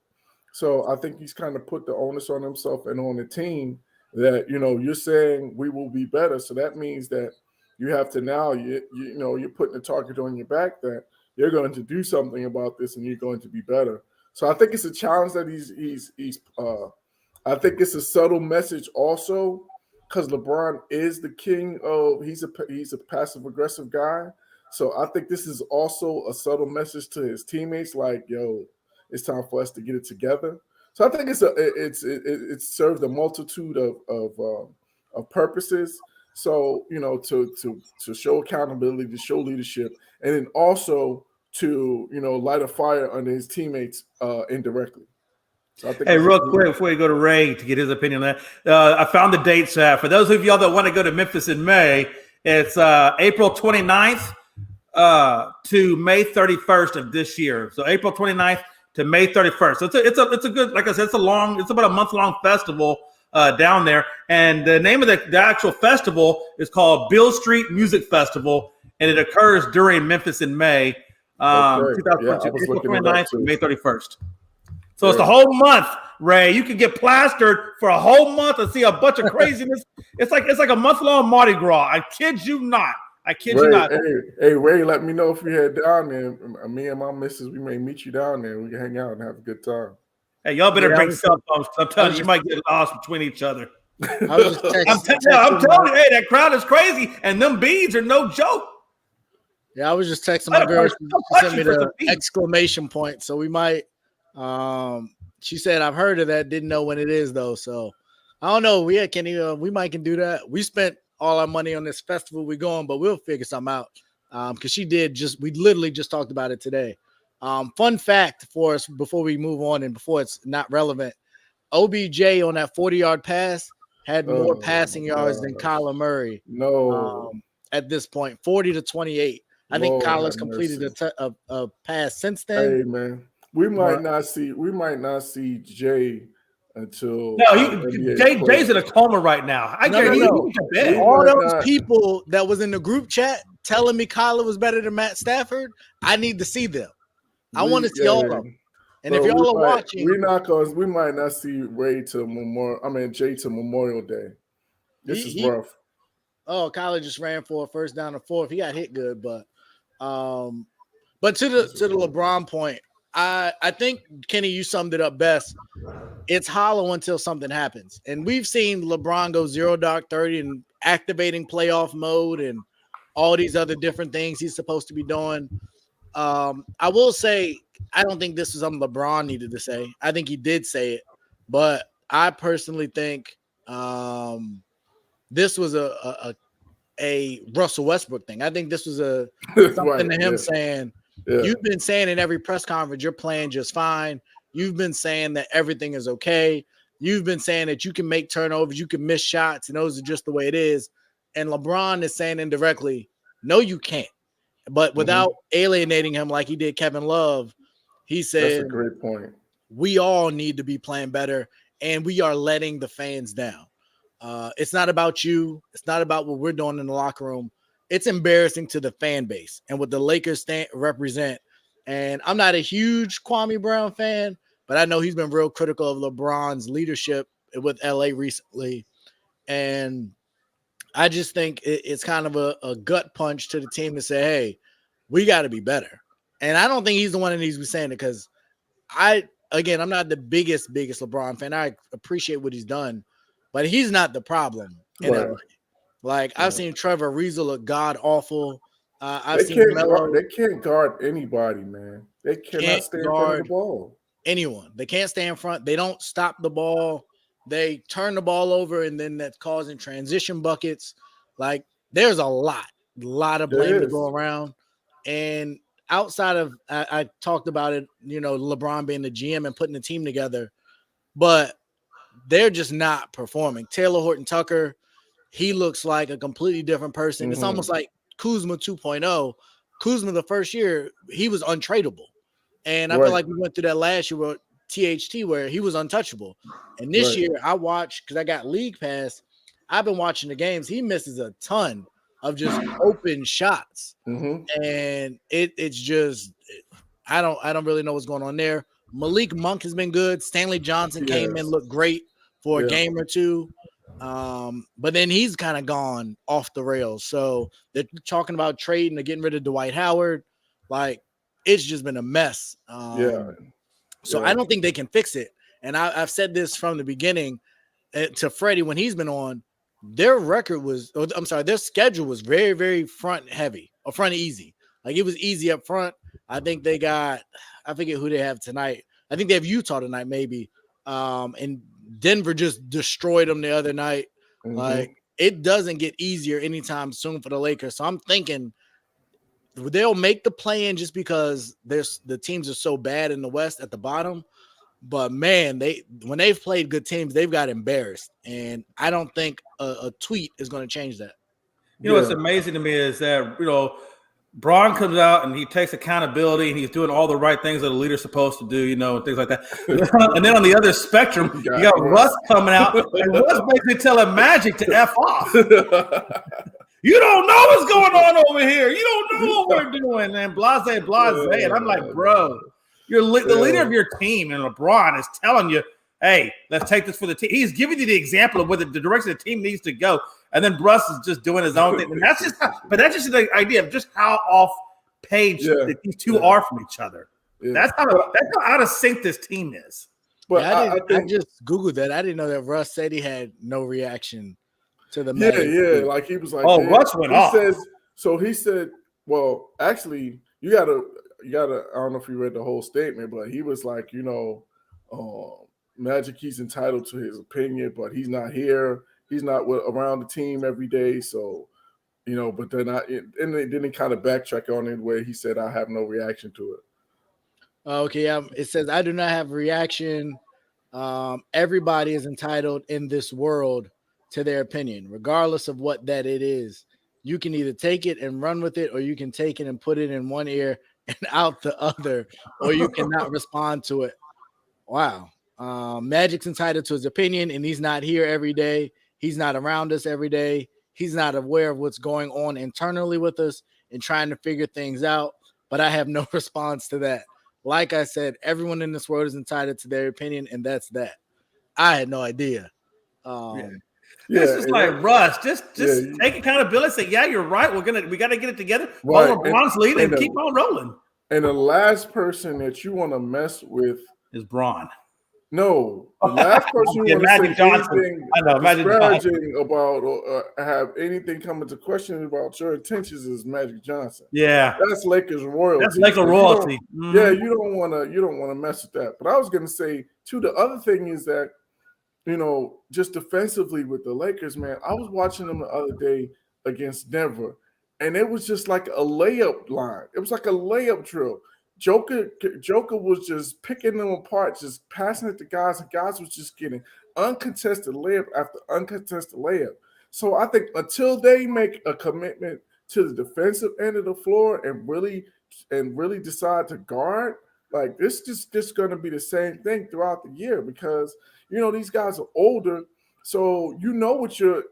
So I think he's kind of put the onus on himself and on the team that, you're saying we will be better. So that means that you have to now, you're putting the target on your back that you're going to do something about this and you're going to be better. So I think it's a challenge that he's I think it's a subtle message also, because LeBron is the king of, he's a passive aggressive guy. So I think this is also a subtle message to his teammates, like, yo, it's time for us to get it together. So I think it's served a multitude of purposes. So, to show accountability, to show leadership, and then also to, light a fire under his teammates indirectly. So I think real quick before we go to Ray to get his opinion on that, I found the dates. For those of y'all that want to go to Memphis in May, it's April 29th to May 31st of this year. So April 29th to May 31st. So it's a good, like I said, it's about a month-long festival down there. And the name of the actual festival is called Beale Street Music Festival, and it occurs during Memphis in May, 2022, April 29th to May 31st. So it's the whole month, Ray. You can get plastered for a whole month and see a bunch of craziness. It's like a month-long Mardi Gras. I kid you not. You not. Hey, Ray, let me know if you head down there. Me and my missus, we may meet you down there. We can hang out and have a good time. Hey, y'all better bring cell phones. I'm telling you might get lost between each other. I'm telling you, hey, that crowd is crazy, and them beads are no joke. Yeah, I was just texting my girl. She sent me the exclamation point, so we might. She said, "I've heard of that. Didn't know when it is though." So I don't know. We might can do that. We spent all our money on this festival we're going, but we'll figure something out. Because we literally just talked about it today. Fun fact for us before we move on and before it's not relevant. OBJ on that 40-yard pass had more passing yards than Kyler Murray. At this point, 40-28. I think Kyler's completed a pass since then. Hey man, we might not see Jay until Jay's in a coma right now. I guarantee you. All those people that was in the group chat telling me Kyler was better than Matt Stafford, I need to see them. I want to see all of them. And if y'all are watching, we might not see Jay to Memorial Day. This is rough. Oh, Kyler just ran for a first down and 4. He got hit good, but to the LeBron point, I think, Kenny, you summed it up best. It's hollow until something happens. And we've seen LeBron go 0-30 and activating playoff mode and all these other different things he's supposed to be doing. I will say, I don't think this is something LeBron needed to say. I think he did say it. But I personally think this was a Russell Westbrook thing. I think this was something to him saying, you've been saying in every press conference you're playing just fine. You've been saying that everything is okay. You've been saying that you can make turnovers, you can miss shots, and those are just the way it is. And LeBron is saying indirectly, no, you can't. But without alienating him like he did Kevin Love, he said, that's a great point. We all need to be playing better, and we are letting the fans down. It's not about you. It's not about what we're doing in the locker room. It's embarrassing to the fan base and what the Lakers represent. And I'm not a huge Kwame Brown fan, but I know he's been real critical of LeBron's leadership with LA recently. And I just think it's kind of a gut punch to the team to say, hey, we got to be better. And I don't think he's the one that needs to be saying it because I'm not the biggest LeBron fan. I appreciate what he's done, but he's not the problem in LA. Like, I've seen Trevor Ariza look god-awful. They can't guard anybody, man. They cannot stay in front of the ball. Anyone. They can't stay in front. They don't stop the ball. They turn the ball over, and then that's causing transition buckets. Like, there's a lot of blame to go around. And outside of I talked about it, LeBron being the GM and putting the team together, but they're just not performing. Taylor Horton-Tucker, he looks like a completely different person. It's almost like Kuzma 2.0. Kuzma, the first year, he was untradeable. And I feel like we went through that last year with THT where he was untouchable. And this year I watched, because I got League Pass, I've been watching the games. He misses a ton of just open shots. And it's just, I don't really know what's going on there. Malik Monk has been good. Stanley Johnson came in, looked great for a game or two. But then he's kind of gone off the rails. So they're talking about trading or getting rid of Dwight Howard. Like, it's just been a mess. So I don't think they can fix it. And I've said this from the beginning to Freddie when he's been on. Their schedule was very, very front heavy or front easy. Like, it was easy up front. I think they got, I forget who they have tonight. I think they have Utah tonight, maybe. And Denver just destroyed them the other night. Like, it doesn't get easier anytime soon for the Lakers. So I'm thinking they'll make the play-in just because the teams are so bad in the West at the bottom. But man, when they've played good teams, they've got embarrassed, and I don't think a tweet is going to change that. What's amazing to me is that Braun comes out and he takes accountability and he's doing all the right things that a leader's supposed to do, and things like that. And then on the other spectrum, you got Russ coming out, and Russ basically telling Magic to F off. You don't know what's going on over here. You don't know what we're doing, and blase. And I'm like, bro, you're the leader of your team, and LeBron is telling you, hey, let's take this for the team. He's giving you the example of where the direction the team needs to go. And then Russ is just doing his own thing. And that's just the idea of just how off page these two are from each other. Yeah. That's how out of sync this team is. But I just Googled that. I didn't know that Russ said he had no reaction to the match. Yeah. Like he was like, Russ went off. He said, well, actually, you gotta, I don't know if you read the whole statement, but he was like, Magic, he's entitled to his opinion, but he's not here. He's not around the team every day, so But then then he kind of backtrack on it where he said, "I have no reaction to it." Okay, it says I do not have a reaction. Everybody is entitled in this world to their opinion, regardless of what that it is. You can either take it and run with it, or you can take it and put it in one ear and out the other, or you cannot respond to it. Wow. Magic's entitled to his opinion, and he's not here every day. He's not around us every day. He's not aware of what's going on internally with us and trying to figure things out. But I have no response to that. Like I said, everyone in this world is entitled to their opinion, and that's that. I had no idea. This is like Russ. Just take accountability. Say, yeah, you're right. We got to get it together. Follow LeBron's lead and keep on rolling. And the last person that you want to mess with is Braun. No, the last person you want to say anything disparaging about or have anything come into question about your intentions is Magic Johnson. Yeah, that's Lakers royalty. That's Lakers royalty. Yeah, you don't want to mess with that. But I was going to say too, the other thing is that just defensively with the Lakers, man, I was watching them the other day against Denver, and it was just like a layup line. It was like a layup drill. Joker was just picking them apart, just passing it to guys, and guys was just getting uncontested layup after uncontested layup. So I think until they make a commitment to the defensive end of the floor and really decide to guard, like this just going to be the same thing throughout the year because these guys are older, so what you're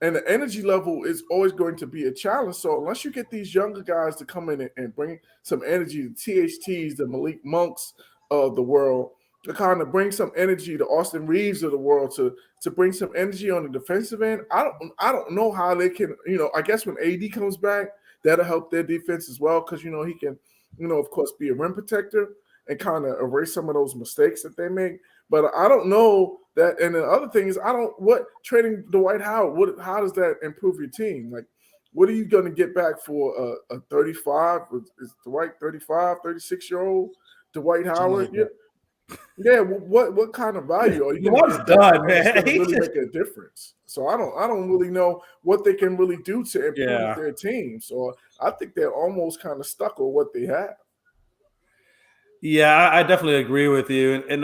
and the energy level is always going to be a challenge. So unless you get these younger guys to come in and bring some energy, the THTs, the Malik Monks of the world, to kind of bring some energy, the Austin Reeves of the world, to bring some energy on the defensive end, I don't know how they can. I guess when AD comes back, that'll help their defense as well because he can, of course, be a rim protector and kind of erase some of those mistakes that they make. But I don't know that. And the other thing is, trading Dwight Howard, how does that improve your team? Like, what are you going to get back for a 35? Is Dwight 35, 36-year-old Dwight Howard? Yeah. What kind of value are you going to get? Done, man. Really make a difference. So I don't really know what they can really do to improve their team. So I think they're almost kind of stuck with what they have. Yeah, I definitely agree with you. And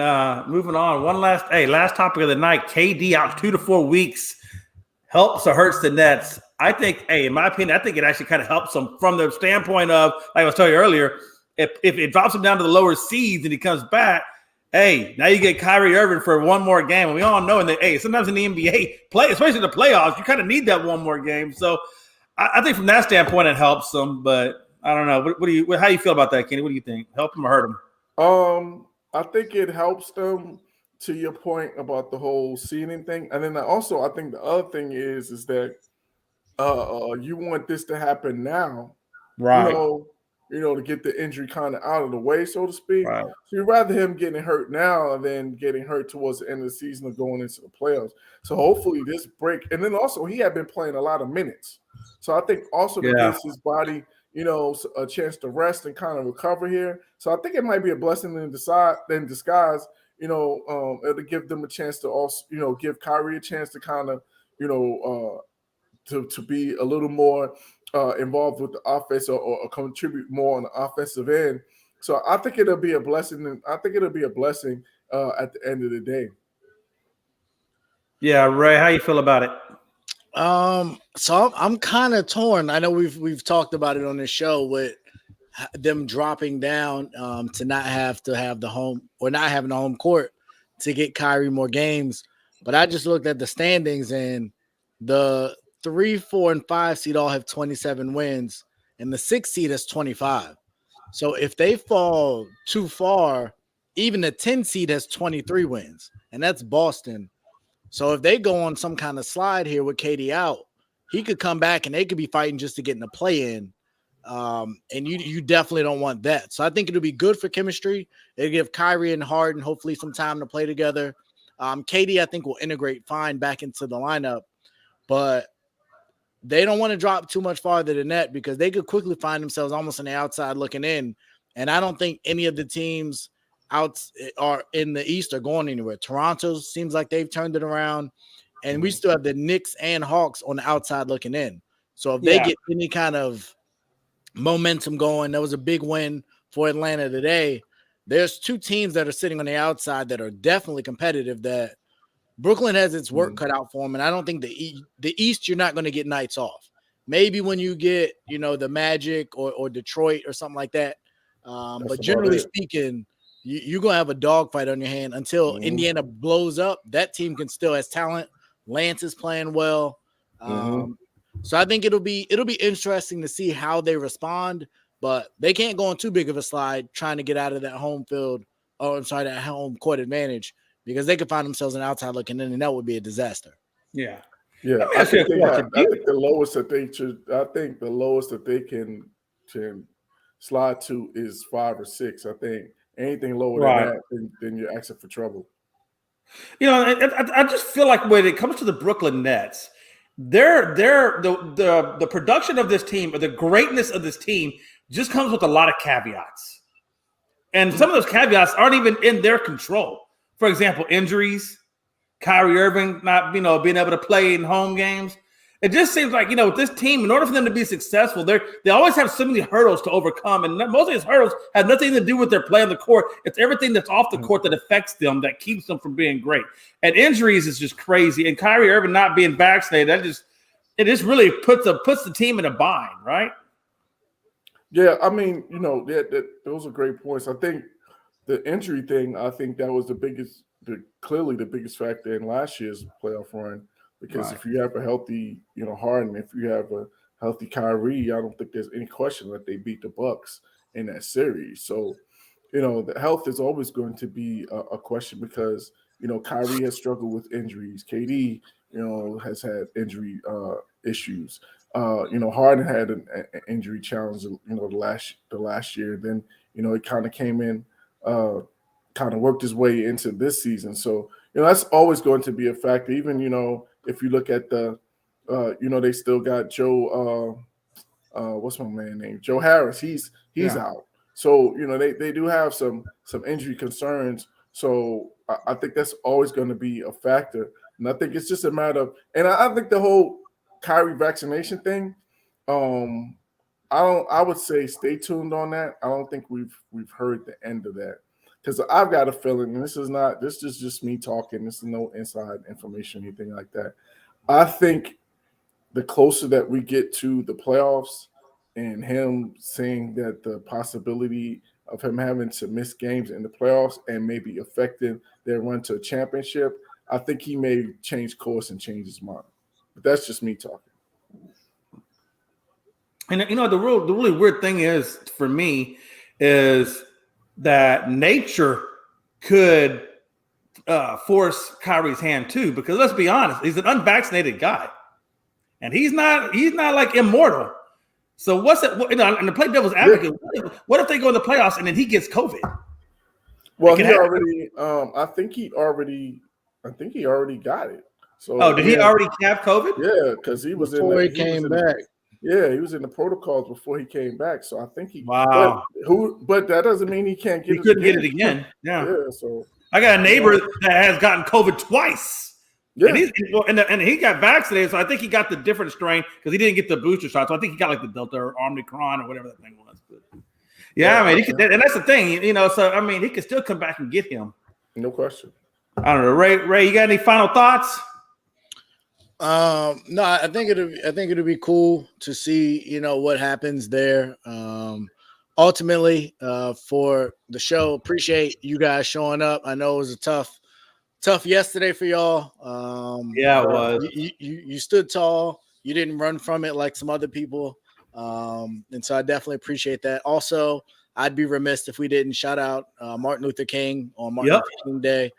moving on, last topic of the night, KD out 2 to 4 weeks. Helps or hurts the Nets? I think, in my opinion, I think it actually kind of helps them from the standpoint of, like I was telling you earlier, if it drops him down to the lower seeds and he comes back, now you get Kyrie Irving for one more game. And we all know sometimes in the NBA, especially in the playoffs, you kind of need that one more game. So I think from that standpoint, it helps them. But I don't know. How do you feel about that, Kenny? What do you think? Help him or hurt him? I think it helps them to your point about the whole seeding thing. And then also I think the other thing is that you want this to happen now. Right. To get the injury kind of out of the way, so to speak. Right. So you'd rather him getting hurt now than getting hurt towards the end of the season or going into the playoffs. So hopefully this break, and then also he had been playing a lot of minutes. So I think also that gives his body a chance to rest and kind of recover here. So I think it might be a blessing in disguise, it'll give them a chance to also, give Kyrie a chance to kind of, to be a little more involved with the offense or contribute more on the offensive end. So I think it'll be a blessing. At the end of the day. Yeah, Ray, how you feel about it? So I'm kind of torn. I know we've talked about it on this show with them dropping down to not have the home or not having the home court to get Kyrie more games. But I just looked at the standings and the 3, 4, and 5 seed all have 27 wins, and the 6 seed has 25. So if they fall too far, even the 10 seed has 23 wins, and that's Boston. So if they go on some kind of slide here with KD out, he could come back and they could be fighting just to get in the play in. And you definitely don't want that. So I think it'll be good for chemistry. It'll give Kyrie and Harden hopefully some time to play together. KD, I think, will integrate fine back into the lineup, but they don't want to drop too much farther than that because they could quickly find themselves almost on the outside looking in. And I don't think any of the teams out are in the East are going anywhere. Toronto seems like they've turned it around, and we still have the Knicks and Hawks on the outside looking in. So if they get any kind of momentum going, that was a big win for Atlanta today. There's two teams that are sitting on the outside that are definitely competitive. That Brooklyn has its work cut out for them, and I don't think the East you're not going to get nights off. Maybe when you get the Magic or Detroit or something like that. But generally speaking, you're going to have a dogfight on your hand until Indiana blows up. That team can still has talent. Lance is playing well. So I think it'll be interesting to see how they respond, but they can't go on too big of a slide trying to get out of that home field. Oh, I'm sorry, that home court advantage, because they could find themselves an outside looking in, and that would be a disaster. Yeah. I think the lowest that they can slide to is 5 or 6. I think anything lower than that, then you're asking for trouble. I just feel like when it comes to the Brooklyn Nets, the production of this team, or the greatness of this team, just comes with a lot of caveats, and some of those caveats aren't even in their control. For example, injuries, Kyrie Irving not being able to play in home games. It just seems like with this team, in order for them to be successful, they always have so many hurdles to overcome, and most of these hurdles have nothing to do with their play on the court. It's everything that's off the court that affects them, that keeps them from being great. And injuries is just crazy. And Kyrie Irving not being vaccinated, it just really puts the team in a bind, right? Yeah, I mean, those are great points. I think the injury thing, I think that was clearly the biggest factor in last year's playoff run. Because if you have a healthy, Harden, if you have a healthy Kyrie, I don't think there's any question that they beat the Bucks in that series. So, the health is always going to be a question because, Kyrie has struggled with injuries. KD, has had injury issues. Harden had an injury challenge, the last year. Then, it kind of came in, kind of worked his way into this season. So, that's always going to be a factor. Even, if you look at they still got Joe, what's my man name? Joe Harris. He's out. So, they do have some injury concerns. So I think that's always going to be a factor. And I think it's just a matter of, and I think the whole Kyrie vaccination thing, I would say stay tuned on that. I don't think we've heard the end of that. Because I've got a feeling, and this is just me talking. This is no inside information, anything like that. I think the closer that we get to the playoffs and him saying that the possibility of him having to miss games in the playoffs and maybe affecting their run to a championship, I think he may change course and change his mind. But that's just me talking. And, the really weird thing is, for me, is that nature could force Kyrie's hand too, because let's be honest, he's an unvaccinated guy, and he's not like immortal. So what's it? And to play devil's advocate, what if they go in the playoffs and then he gets COVID? Well, he already. I think he already got it. So did he already have COVID? Yeah, because he was before he came back. Yeah, he was in the protocols before he came back. So I think he. Wow. But that doesn't mean he can't get. He couldn't get it again. Yeah. So I got a neighbor that has gotten COVID twice. Yeah. And he got vaccinated, so I think he got the different strain because he didn't get the booster shot. So I think he got like the Delta or Omicron or whatever that thing was. But yeah, I mean, and that's the thing, So I mean, he could still come back and get him. No question. I don't know, Ray. You got any final thoughts? No, I think it'll be cool to see, what happens there. Ultimately, for the show, appreciate you guys showing up. I know it was a tough yesterday for y'all. Yeah, it was. You stood tall. You didn't run from it like some other people. And so I definitely appreciate that. Also, I'd be remiss if we didn't shout out Martin Luther King on Martin Luther King Day.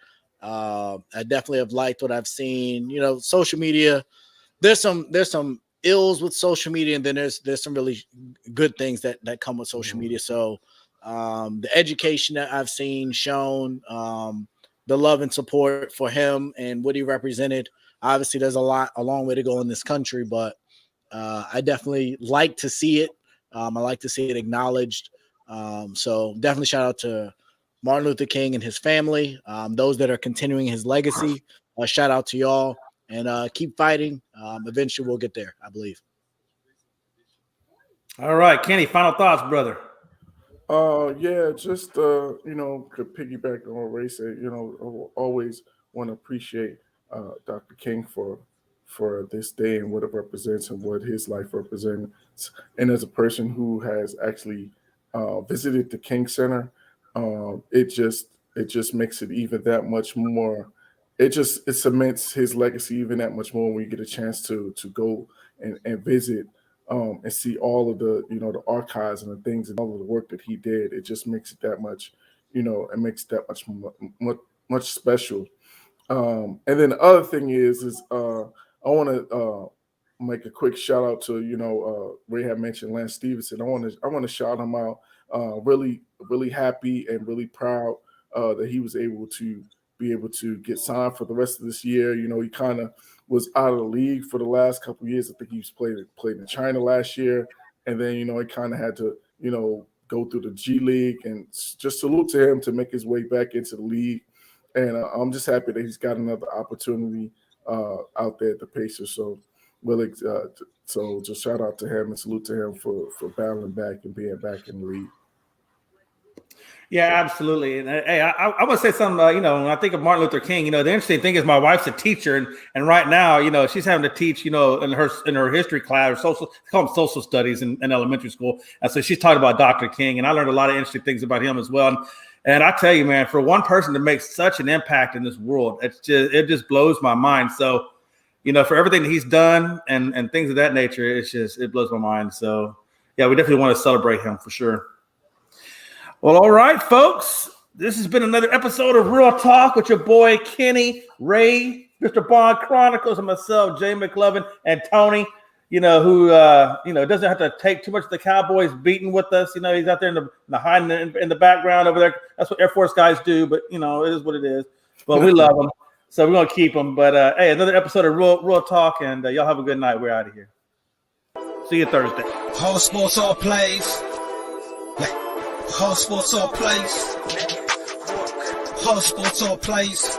I definitely have liked what I've seen. Social media. There's some ills with social media, and then there's some really good things that come with social media. So the education that I've seen shown, the love and support for him and what he represented. Obviously, there's a long way to go in this country, but I definitely like to see it. I like to see it acknowledged. So definitely shout out to Martin Luther King and his family, those that are continuing his legacy. Shout out to y'all, and keep fighting. Eventually we'll get there, I believe. All right, Kenny, final thoughts, brother. Yeah, just could piggyback on what Ray said. I always want to appreciate Dr. King for this day and what it represents and what his life represents. And as a person who has actually visited the King Center, it just makes it even that much more. It cements his legacy even that much more when you get a chance to go and visit. And see all of the, the archives and the things and all of the work that he did. It just makes it that much, it makes it that much special. And then the other thing is I want to make a quick shout out to, Ray had mentioned Lance Stevenson. I want to shout him out. Really, really happy and really proud that he was able to get signed for the rest of this year. He kind of was out of the league for the last couple of years. I think he was played in China last year. And then, he kind of had to, go through the G League, and just salute to him to make his way back into the league. And I'm just happy that he's got another opportunity out there at the Pacers. So really, so just shout out to him and salute to him for battling back and being back in the league. Yeah, absolutely. And hey, I want to say something. When I think of Martin Luther King, the interesting thing is my wife's a teacher, and right now, she's having to teach, in her history class, or call them social studies in elementary school. And so she's talking about Dr. King, and I learned a lot of interesting things about him as well. And I tell you, man, for one person to make such an impact in this world, it just blows my mind. So, for everything that he's done and things of that nature, it blows my mind. So, yeah, we definitely want to celebrate him for sure. Well, all right, folks. This has been another episode of Real Talk with your boy Kenny, Ray, Mr. Bond Chronicles, and myself, Jay McLovin, and Tony. Who doesn't have to take too much of the Cowboys beating with us. He's out there in the hiding in the background over there. That's what Air Force guys do. But it is what it is. But we love them, so we're gonna keep them. But hey, another episode of Real Talk, and y'all have a good night. We're out of here. See you Thursday. All sports, all plays. All sports, all plays. All sports, all plays.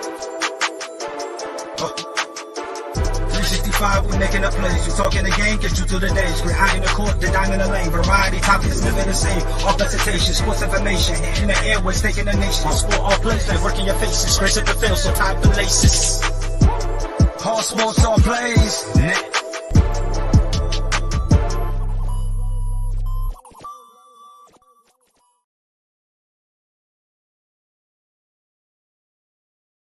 365, we making a plays. We talking the game, get you to the days. We're high in the court, the dime in the lane. Variety, topics, living the same. All presentation, sports information. In the airways, taking the nation. All sport, all plays, like working your faces. Grace at the field, so tie the laces. All sports, all plays.